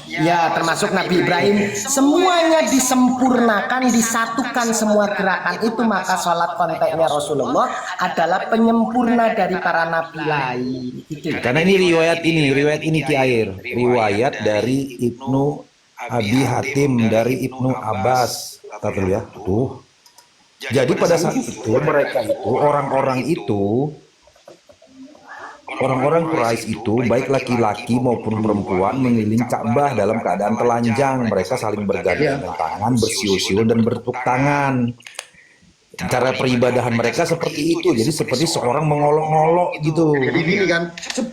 Ya, termasuk Nabi Ibrahim, semuanya disempurnakan, disatukan semua gerakan itu, maka sholat konteksnya Rasulullah adalah penyempurna dari para nabi lain. Gitu. Karena ini riwayat ini Ki Air, riwayat dari Ibnu Abi Hatim dari Ibnu Abbas. Kata dulu ya, tuh. Jadi pada saat itu mereka itu orang-orang Quraisy itu baik laki-laki maupun perempuan mengelilingi Ka'bah dalam keadaan telanjang. Mereka saling bergandengan tangan, bersiul-siul dan bertepuk tangan. cara peribadahan mereka seperti itu. Jadi seperti seorang mengolok-olok gitu. Jadi gini kan, gitu.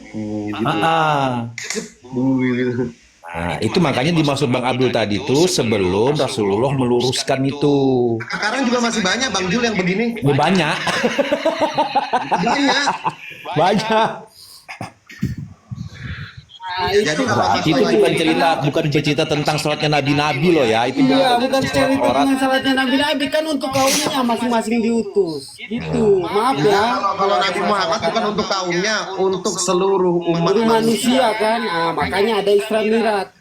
Nah, itu makanya dimaksud Bang Abdul tadi tuh sebelum Rasulullah meluruskan itu. Sekarang juga masih banyak Bang Jul yang begini. Banyak. Banyak. Banyak. Jadi Berarti itu bukan bercerita tentang sholatnya nabi-nabi loh ya. Itu Iya, bukan cerita tentang salatnya nabi-nabi, kan untuk kaumnya masing-masing diutus. Gitu. Maaf ya. Kalau Nabi Muhammad bukan untuk kaumnya, untuk seluruh umat Manusia kan. Nah, makanya ada Isra Mi'raj.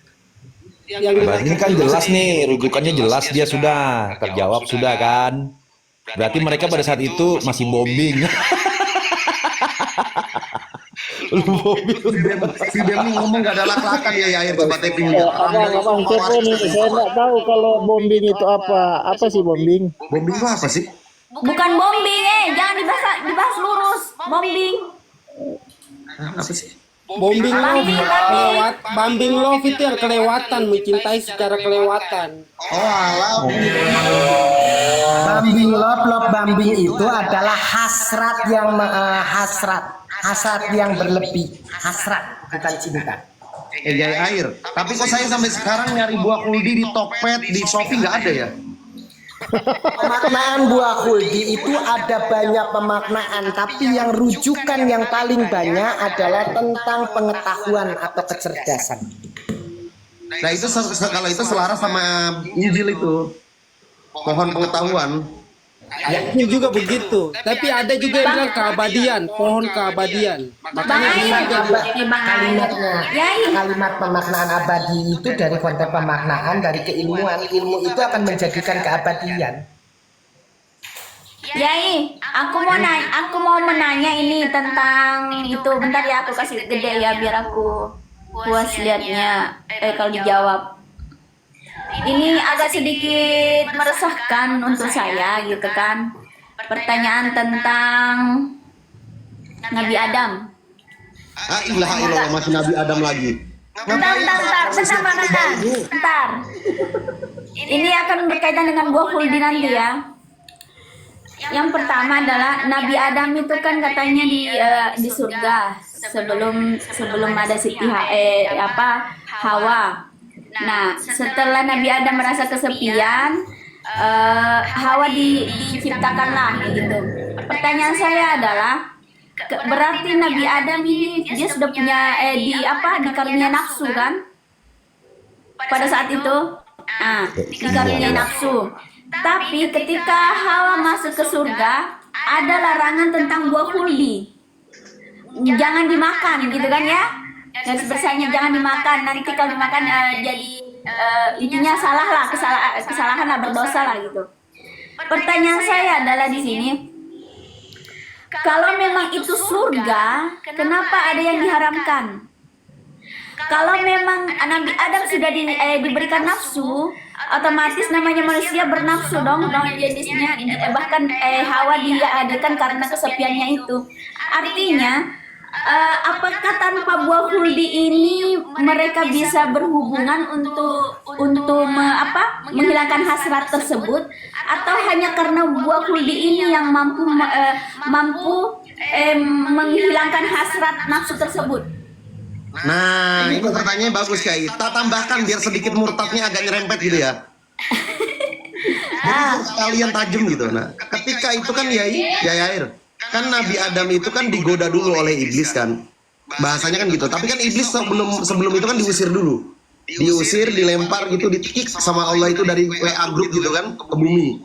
Berarti ini kan jelas nih, rujukannya jelas, dia sudah terjawab sudah kan. Berarti mereka pada saat itu masih bombing. Si Bem nih ngomong gak ada lak-lakan ya air, coba taping dia. Abang kepo nih, saya nggak tahu kalau bombing itu apa. Apa sih bombing? Bombing itu apa sih? Bukan bombing, jangan dibahas lurus. Bombing. Apa sih? Bombing love, bombing love itu yang kelewatan, mencintai secara kelewatan. Oh alah. Bambing love bambing itu adalah hasrat yang berlebih, hasrat bukan cinta. Jai air. Tapi kok saya sampai sekarang nyari buah kuldi di Tokped, di Shopee nggak ada ya? Pemaknaan buah kuldi itu ada banyak pemaknaan, tapi yang rujukan yang paling banyak adalah tentang pengetahuan atau kecerdasan. Nah itu kalau itu selaras sama Injil itu, pohon pengetahuan. Ini juga begitu. Tapi ada juga yang bilang keabadian, pohon keabadian. Makanya Kalimat pemaknaan abadi itu dari konteks pemaknaan dari keilmuan. Ilmu itu akan menjadikan keabadian. Yai, aku mau menanya ini tentang itu. Bentar ya, aku kasih gede ya biar aku puas liatnya. Kalau dijawab. Ini agak sedikit meresahkan untuk saya gitu kan. Pertanyaan tentang Nabi Adam. Ilah masih Nabi Adam lagi. Bentar. Ini akan berkaitan dengan buah kuldi nanti ya. Yang pertama adalah Nabi Adam itu kan katanya di surga sebelum ada Siti Hawa. Nah, setelah Nabi Adam merasa kesepian, Hawa diciptakanlah gitu. Pertanyaan saya adalah, berarti Nabi Adam ini dia sudah punya dikarunia nafsu kan? Pada saat itu, dikarunia nafsu. Tapi ketika Hawa masuk ke surga, ada larangan tentang buah kuldi. Jangan dimakan gitu kan ya? Garis besarnya jangan dimakan, nanti kalau dimakan jadi intinya salah lah, kesalahan lah, berdosa lah gitu. Pertanyaan saya adalah di sini, kalau memang itu surga, kenapa ada yang diharamkan? Kalau memang Nabi Adam sudah diberikan nafsu, otomatis namanya manusia bernafsu dong jenisnya, bahkan Hawa dihadirkan karena kesepiannya itu. Artinya apakah tanpa buah kuldi ini mereka bisa berhubungan untuk menghilangkan hasrat tersebut, atau hanya karena buah kuldi ini yang mampu menghilangkan hasrat nafsu tersebut? Nah, itu pertanyaannya bagus Kiai. Tak tambahkan biar sedikit murtadnya agak nyerempet gitu ya. Jadi sekalian tajam gitu. Nah, ketika itu kan Yai air. Kan Nabi Adam itu kan digoda dulu oleh iblis kan, bahasanya kan gitu. Tapi kan iblis sebelum itu kan diusir dulu, dilempar gitu, ditikik sama Allah itu dari WA group gitu kan ke bumi.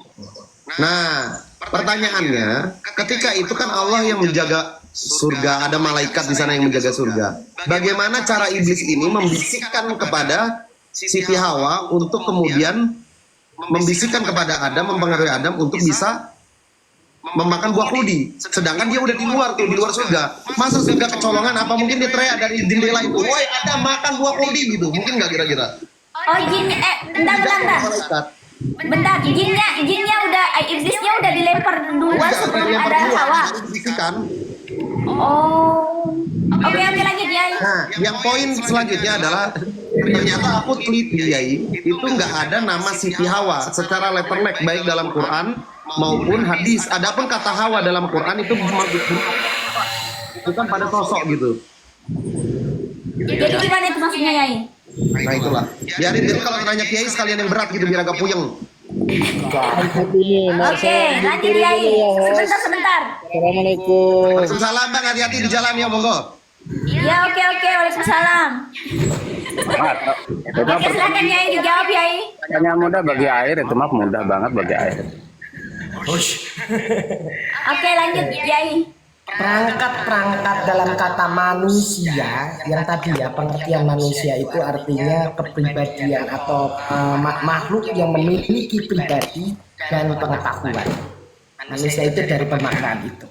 Nah pertanyaannya, ketika itu kan Allah yang menjaga surga, ada malaikat di sana yang menjaga surga. Bagaimana cara iblis ini membisikkan kepada Siti Hawa untuk kemudian membisikkan kepada Adam, mempengaruhi Adam untuk bisa memakan buah kuldi, sedangkan dia udah di luar surga. Masa surga kecolongan? Apa mungkin dia teriak dari jendela itu, woi ada makan buah kuldi gitu? Mungkin nggak kira-kira? Oh jin, bentar, jinnya udah, iblisnya udah dilempar duluan sebelum ada Hawa. Oke, lanjut Yai. Nah, yang poin selanjutnya adalah ternyata aku teliti Yai, itu nggak ada nama Siti Hawa secara letternek baik dalam Quran maupun hadis. Adapun kata Hawa dalam Quran itu bukan pada sosok gitu. Jadi gimana itu maksudnya, Yai? Nah itulah. Biarin itu kalau nanya Kiai sekalian yang berat gitu biar agak puyeng. Oke, lanjut Yai. Sebentar. Assalamualaikum. Waalaikumsalam Bang, hati-hati di jalan ya, monggo. Ya, oke. Waalaikumsalam. Oke, silakan Yai dijawab, Yai. Pertanyaan mudah bagi air itu mah mudah banget bagi air. Oke, lanjut Yai. Perangkat-perangkat dalam kata manusia yang tadi ya, pengertian manusia itu artinya kepribadian atau makhluk yang memiliki pribadi dan pengetahuan. Manusia itu dari pemaknaan itu.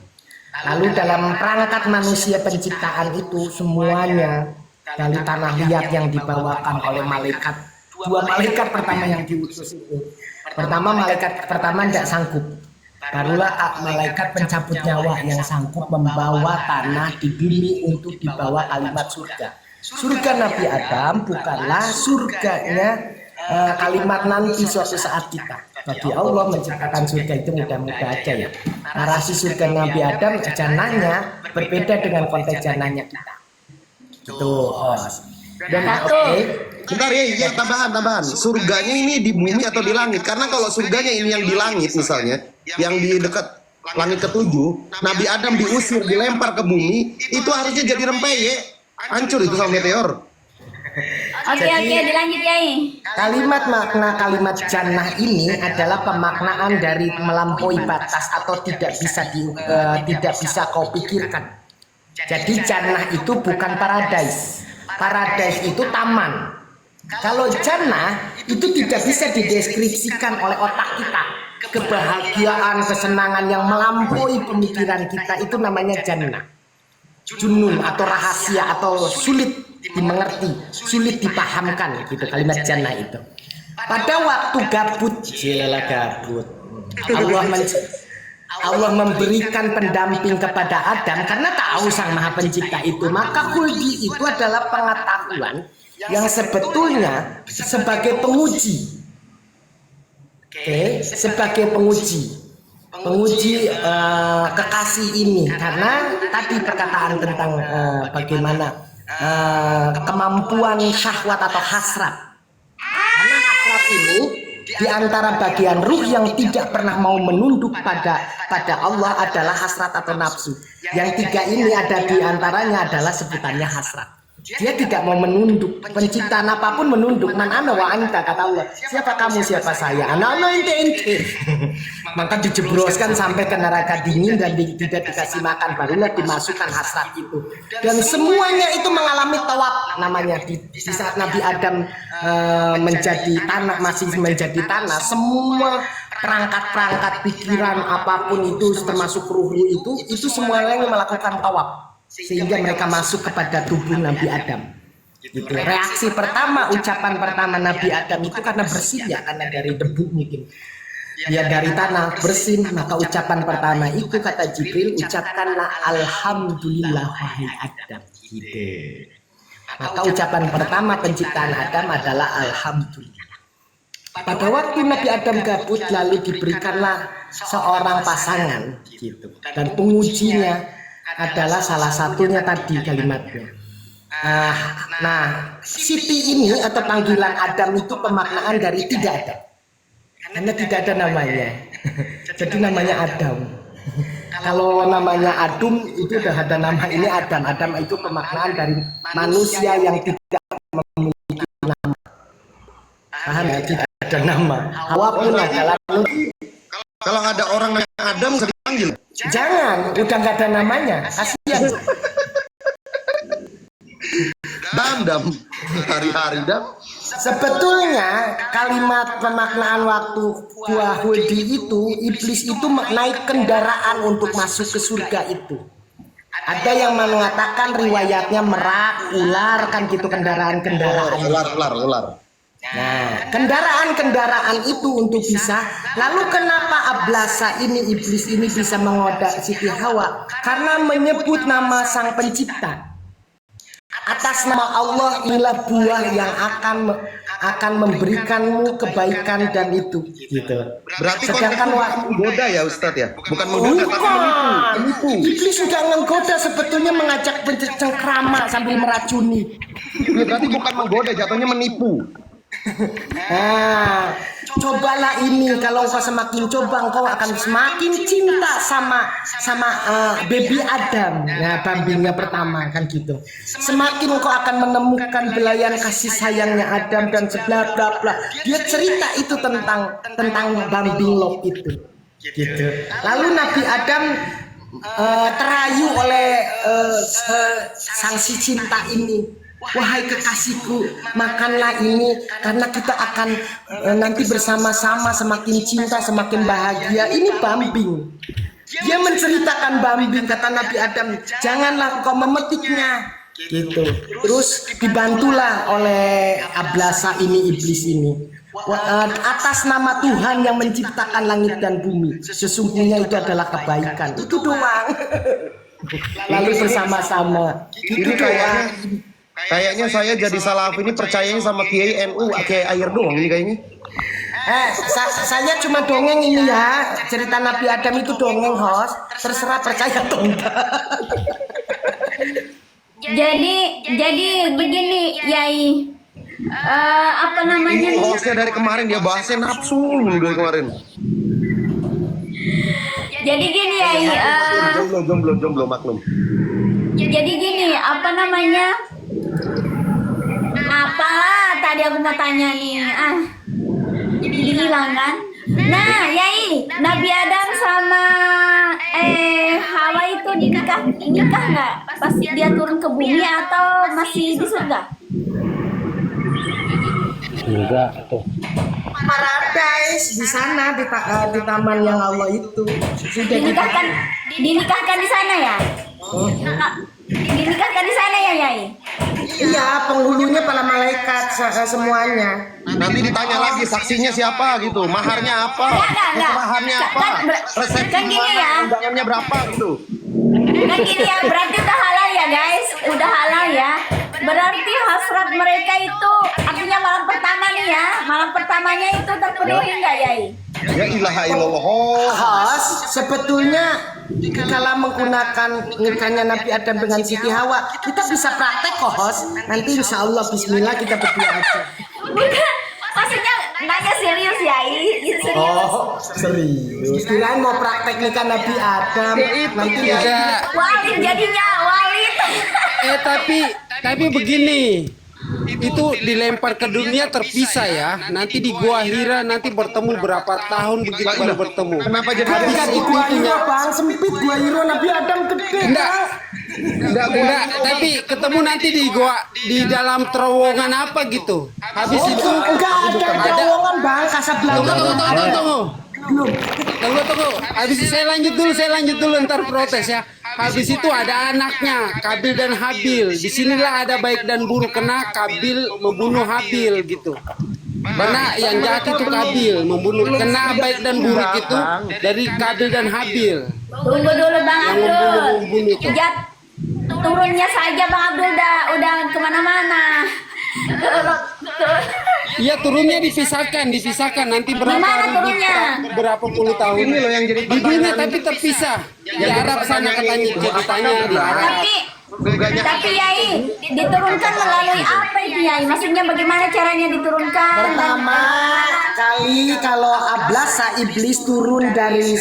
Lalu dalam perangkat manusia penciptaan itu semuanya dari tanah liat yang dibawakan oleh malaikat. Dua malaikat pertama yang diutus itu. Malaikat pertama tidak sanggup. Barulah malaikat pencabut nyawa yang sanggup membawa tanah di bumi untuk dibawa kalimat surga. Surga Nabi Adam bukanlah surganya kalimat nanti suatu saat kita. Bagi Allah menciptakan surga itu mudah-mudah aja ya. Narasi surga Nabi Adam jannahnya berbeda dengan konteks jannahnya kita. Gitu. Dan Bentar ya, tambahan. Surganya ini di bumi atau di langit? Karena kalau surganya ini yang di langit misalnya, yang di dekat langit ketujuh, Nabi Adam diusir, dilempar ke bumi, itu harusnya jadi rempeyek, hancur itu sama meteor. Oke, dilanjut Yai. Makna kalimat jannah ini adalah pemaknaan dari melampaui batas atau tidak bisa kau pikirkan. Jadi jannah itu bukan paradise. Paradise itu taman. Kalau jannah itu tidak bisa dideskripsikan oleh otak kita. Kebahagiaan, kesenangan yang melampaui pemikiran kita itu namanya jannah. Junun atau rahasia atau sulit dimengerti, sulit dipahamkan gitu kalimat jannah itu. Pada waktu gabut, Allah memberikan pendamping kepada Adam karena tahu Sang Maha Pencipta itu. Maka khuldi itu adalah pengetahuan yang sebetulnya sebagai penguji. Sebagai penguji kekasih ini, karena tadi perkataan tentang bagaimana kemampuan syahwat atau hasrat. Karena hasrat ini di antara bagian ruh yang tidak pernah mau menunduk pada Allah adalah hasrat atau nafsu. Yang tiga ini ada di antaranya adalah sebutannya hasrat. Dia tidak mau menunduk. Penciptaan apapun menunduk. Man ana wa anta, kata Allah. Siapa kamu, siapa saya? Ana ente. Maka dijebroskan sampai ke neraka dingin dan tidak dikasih makan. Barulah dimasukkan hasrat itu. Dan semuanya itu mengalami tawab namanya. Di saat Nabi Adam masih menjadi tanah, semua perangkat-perangkat pikiran apapun itu termasuk ruh itu semuanya melakukan tawab. Sehingga mereka masuk kepada tubuh Nabi Adam. Gitu. Reaksi pertama, ucapan pertama Nabi Adam itu karena bersih ya, karena dari debu mungkin. Ya dari tanah bersih, maka ucapan pertama itu kata Jibril, ucapkanlah alhamdulillah wahai Adam. Gitu. Maka ucapan pertama penciptaan Adam adalah alhamdulillah. Pada waktu Nabi Adam gabut, lalu diberikanlah seorang pasangan gitu. Dan pengujinya adalah salah satunya tadi kalimatnya. Siti ini atau panggilan Adam itu pemaknaan dari tidak ada. Karena tidak ada namanya. Jadi namanya Adam. Kalau namanya Adum itu sudah ada nama, ini Adam. Adam itu pemaknaan dari manusia yang tidak memiliki nama. Paham ya? Tidak ada nama. Hawa pun adalah Kalau ada orang namanya Adam bisa dipanggil. Jangan, udah nggak ada namanya. Kasihan. Dam, hari-hari Dam. Sebetulnya kalimat pemaknaan waktu buah huldi itu, iblis itu naik kendaraan untuk masuk ke surga itu. Ada yang mengatakan riwayatnya merak, ular, kan gitu kendaraan-kendaraan. Ular. Nah, kendaraan-kendaraan itu untuk bisa. Lalu kenapa Ablasa ini, iblis ini bisa menggoda Siti Hawa? Karena menyebut nama Sang Pencipta. Atas nama Allah inilah buah yang akan memberikanmu kebaikan dan itu gitu. Berarti Sedangkan konteksnya menggoda ya Ustadz ya, bukan menggoda tapi menipu. Iblis sudah menggoda, sebetulnya mengajak bercengkrama sambil meracuni. Ya, berarti bukan menggoda, jatuhnya menipu. Nah, cobalah ini, kalau engkau semakin coba engkau akan semakin cinta sama baby Adam. Nah, bambingnya pertama kan gitu. Semakin engkau akan menemukan belayan kasih sayangnya Adam dan sebla bla bla. Dia cerita itu tentang bambing Lot itu. Gitu. Lalu Nabi Adam terayu oleh sang si cinta ini. Wahai kekasihku, makanlah ini karena kita akan nanti bersama-sama semakin cinta, semakin bahagia. Ini bambing. Dia menceritakan bambing, kata Nabi Adam, janganlah kau memetiknya. Gitu. Terus dibantulah oleh ablasa ini, iblis ini. Atas nama Tuhan yang menciptakan langit dan bumi, sesungguhnya itu adalah kebaikan. Itu doang. Lalu bersama-sama. Itu doang. Kayaknya saya jadi salaf ini percayanya sama Kiai NU kayak air doang ini kayaknya. Saya cuma dongeng ini ya, cerita Nabi Adam itu dongeng host, terserah percaya atau enggak. Jadi begini Yai, apa namanya Ini nih? hostnya dari kemarin dia bahasnya nafsu dari kemarin. Jadi gini Yai, Jomblo maklum. jadi gini, apa namanya? Apalah tadi aku mau tanya nih, hilang kan? Nah, Yai, Nabi Adam sama Hawa itu nikah nggak? Pas dia turun ke bumi atau masih di surga? Enggak tuh. Paradise di sana di taman yang Allah itu sudah Dinikahkan di sana ya? Dinikahkan di sana ya, Yai? Iya, penghulunya para malaikat semuanya. Nanti ditanya lagi saksinya siapa gitu, maharnya apa, keserahannya apa, resepsi kan gini ya. undangannya berapa gitu. Kan gini ya, berarti udah halal ya guys, udah halal ya. Berarti hasrat mereka itu artinya malam pertama nih ya, malam pertamanya itu terpenuhi nggak Yai? Ya ilaha illallah. Host, sebetulnya kalau menggunakan nikahnya Nabi Adam dengan Siti Hawa, kita bisa praktek kok host. Nanti insya Allah Bismillah kita berdua aja. Bukan, maksudnya nanya serius Yai, serius. Oh, serius. Kirain mau praktek nikah Nabi Adam. Nanti Tidak. Walid jadinya Walid. Tapi begini, itu dilempar ke dunia terpisah ya. Nanti di Gua Hira nanti bertemu berapa tahun begitu baru bertemu. Kenapa jadi Enggak di Gua Hiro bang, sempit Gua Hiro, Nabi Adam gede. Enggak, tapi ketemu nanti di dalam terowongan apa gitu. Habis itu Enggak ada terowongan bang, Kasablanca. Tunggu. Habis itu saya lanjut dulu ntar protes ya. Habis itu ada anaknya, Kabil dan Habil. Disinilah ada baik dan buruk kena Kabil membunuh Habil gitu. Karena yang jahat itu Kabil membunuh, kena baik dan buruk itu dari Kabil dan Habil. Tunggu dulu Bang Yang Abdul. membunuh itu. Turunnya saja Bang Abdul udah kemana-mana. Iya turunnya dipisahkan nanti berapa puluh tahun ini loh yang jadi di dunia tapi terpisah di Arab sana katanya ceritanya di Arab. Tapi Yai, diturunkan melalui apa itu Yai? Maksudnya bagaimana caranya diturunkan? Pertama kali kalau ablasa iblis turun dari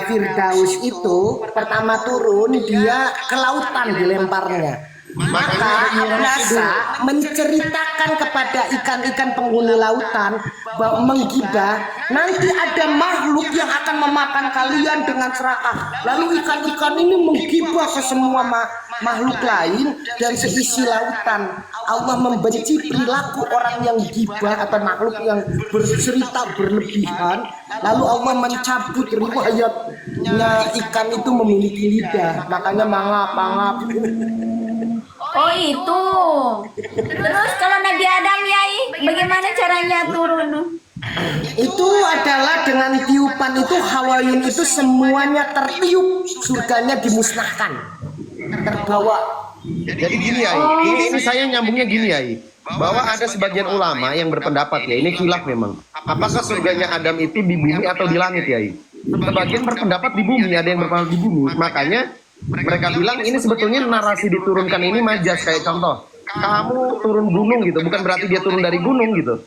Firdaus itu, pertama turun dia ke lautan dilemparnya. Maka ablasa menceritakan kepada ikan-ikan penghuni lautan bahwa menggibah nanti ada makhluk yang akan memakan kalian dengan serakah. Lalu ikan-ikan ini menggibah ke semua makhluk lain dan seisi lautan. Allah membenci perilaku orang yang gibah atau makhluk yang bercerita berlebihan. Lalu Allah mencabut riwayatnya ikan itu memiliki lidah, makanya mangap. Oh itu. Terus kalau Nabi Adam Yai, bagaimana caranya turun? Itu adalah dengan tiupan itu Hawayun itu semuanya tertiup, surganya dimusnahkan, terbawa. Jadi gini ya, ini saya nyambungnya gini ya. bahwa ada sebagian ulama yang berpendapat ya, ini khilaf memang. Apakah surganya Adam itu di bumi atau di langit ya? Sebagian berpendapat di bumi, ada yang berpendapat di bumi. Makanya mereka bilang ini sebetulnya narasi diturunkan ini majas, kayak contoh kamu turun gunung gitu, bukan berarti dia turun dari gunung gitu.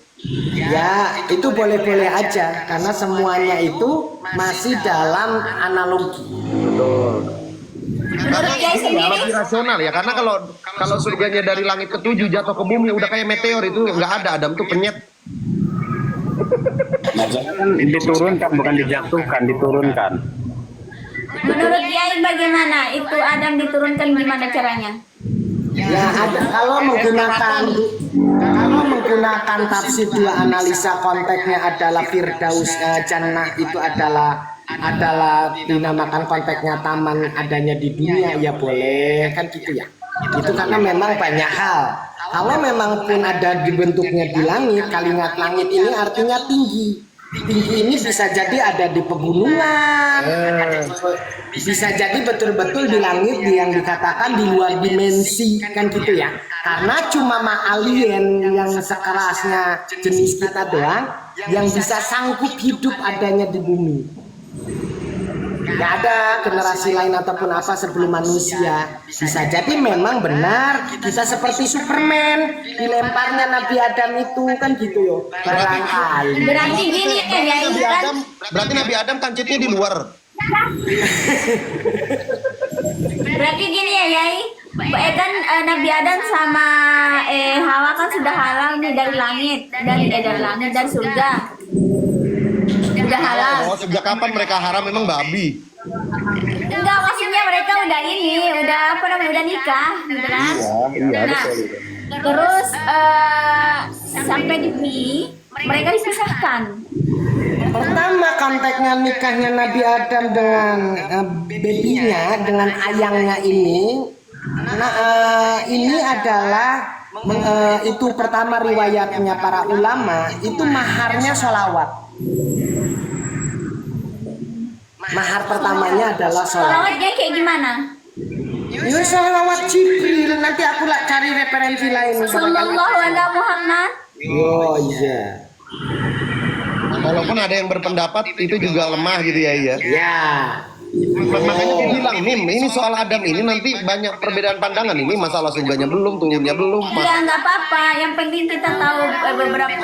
Ya, itu boleh-boleh aja karena semuanya itu masih dalam analogi. Betul. Karena ini lebih rasional ya, karena kalau surganya dari langit ke-7 jatuh ke bumi udah kayak meteor, itu nggak ada, Adam tuh penyet. Kan diturunkan, bukan dijatuhkan, diturunkan. Menurut Kiai bagaimana itu Adam diturunkan, gimana caranya? Ya, ada kalau menggunakan tafsir dua analisa konteksnya adalah Firdaus Jannah itu adalah dinamakan konteksnya taman adanya di dunia, ya boleh kan gitu ya. Itu karena memang banyak hal. Kalau memang pun ada dibentuknya di langit, kalimat langit ini artinya tinggi. Tinggi ini bisa jadi ada di pegunungan, bisa jadi betul-betul di langit yang dikatakan di luar dimensi kan gitu ya. Karena cuma alien yang sekerasnya jenis kita doang yang bisa sanggup hidup adanya di bumi. Nggak ada generasi lain ataupun apa sebelum manusia. Bisa jadi memang benar kita seperti Superman, dilemparnya Nabi Adam itu kan gitu yo. Barangkali. Berarti gini ya, Berarti Nabi Adam kancitnya di luar. Berarti gini ya, Yai. Kan Nabi Adam sama Hawa kan sudah halal nih dari langit, dari surga. Udah halal. Oh, sejak kapan mereka haram, memang babi? Enggak, maksudnya mereka udah udah nikah, gitu kan? Iya, Nah, terus sampai di sini mereka dipisahkan. Pertama konteksnya nikahnya Nabi Adam dengan babynya, dengan ayangnya ini. Nah, ini adalah itu pertama riwayatnya para ulama itu maharnya sholawat. Mahar pertamanya adalah sholawat. Sholawatnya kayak gimana? Ya sholawat Jibril. Nanti aku lah cari referensi lain. Sallallahu alaihi Muhammad. Oh iya. Walaupun ada yang berpendapat itu juga lemah gitu ya, iya. Ya. Makanya dia bilang, Mim, ini soal Adam ini nanti banyak perbedaan pandangan, ini masalah surganya belum, turunnya belum. Iya, nggak apa-apa. Yang penting kita tahu beberapa.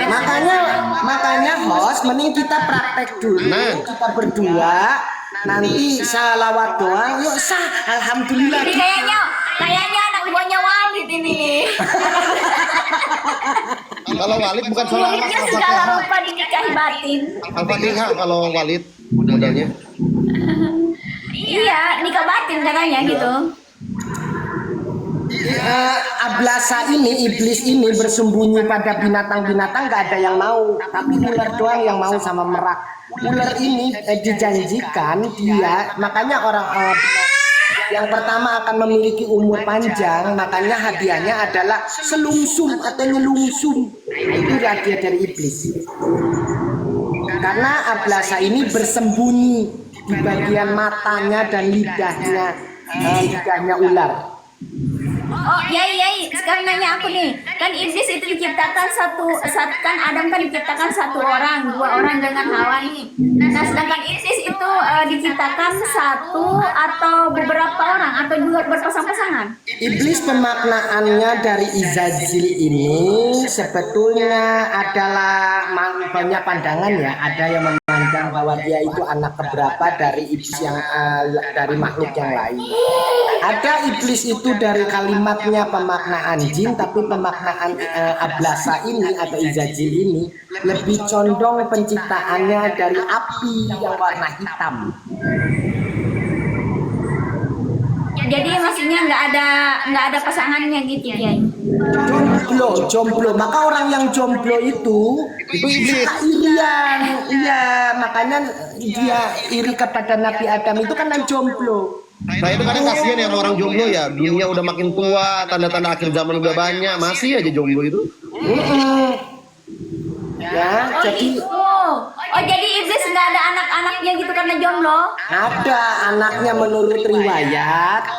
Makanya host, mending kita praktek dulu. Kita berdua. Nanti salawat doang. Yuk sah. Alhamdulillah. Ini kayaknya anak buahnya Walid ini. Kalau Walid bukan salah. Mulutnya segala rupa dinikahi batin. Al-Fatihah kalau Walid modelnya. Iya, nikah batin katanya gitu. Ablasa ini, iblis ini bersembunyi pada binatang-binatang, gak ada yang mau. Tapi ular doang yang mau sama merak. Ular ini dijanjikan dia, makanya orang yang pertama akan memiliki umur panjang, makanya hadiahnya adalah selungsum atau nyelungsum. Itu hadiah dari iblis. Karena ablasa ini bersembunyi di bagian matanya dan lidahnya ular. Oh, Yai, sekarang nanya aku nih. Kan iblis itu diciptakan kan Adam kan diciptakan dua orang dengan Hawa nih. Nah, sedangkan iblis itu diciptakan satu atau beberapa orang atau juga berpasang-pasangan. Iblis pemaknaannya dari Izazil ini sebetulnya adalah banyak pandangan ya. Ada yang memandang bahwa dia itu anak keberapa dari iblis yang dari makhluk yang lain. Ada iblis itu dari kalimatnya pemaknaan jin, tapi pemaknaan ablasa ini atau Izazil ini lebih condong penciptaannya dari api yang warna hitam. Jadi maksudnya nggak ada pasangannya gitu ya? Jomblo. Maka orang yang jomblo itu iblis. Iya, makanya dia iri kepada Nabi Adam itu karena jomblo. Nah itu kadang kasihan ya orang jomblo ya, dunia udah makin tua, tanda-tanda akhir zaman udah banyak, masih aja jomblo itu. Ya, jadi Oh, jadi iblis nggak ada anak-anaknya gitu karena jomblo? Ada anaknya menurut riwayat,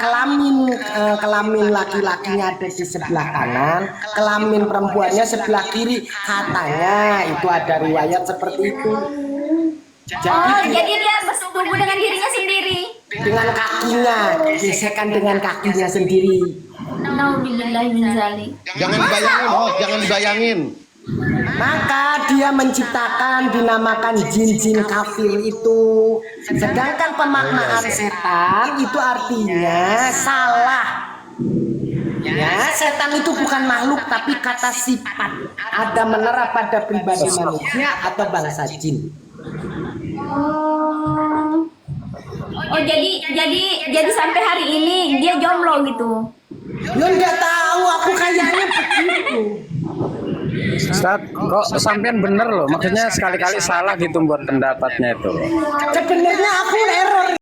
kelamin laki-lakinya ada di sebelah kanan, kelamin perempuannya sebelah kiri. Katanya itu ada riwayat seperti itu. Jadi dia bersetubuh dengan dirinya sendiri. Dengan kakinya, gesekan dengan kakinya sendiri. Nauzubillahi min dzalik. Jangan dibayangin, jangan dibayangin. Maka dia menciptakan dinamakan jin-jin kafir itu. Sedangkan pemaknaan setan itu artinya salah. Ya, setan itu bukan makhluk tapi kata sifat. Ada menerap pada pribadi manusia atau bangsa jin. Oh, jadi sampai hari ini dia jomblo gitu. Lo nggak tahu, aku kayaknya begitu. Ustaz, kok sampean bener loh, maksudnya sekali-kali salah gitu buat pendapatnya itu. Sebenarnya aku error.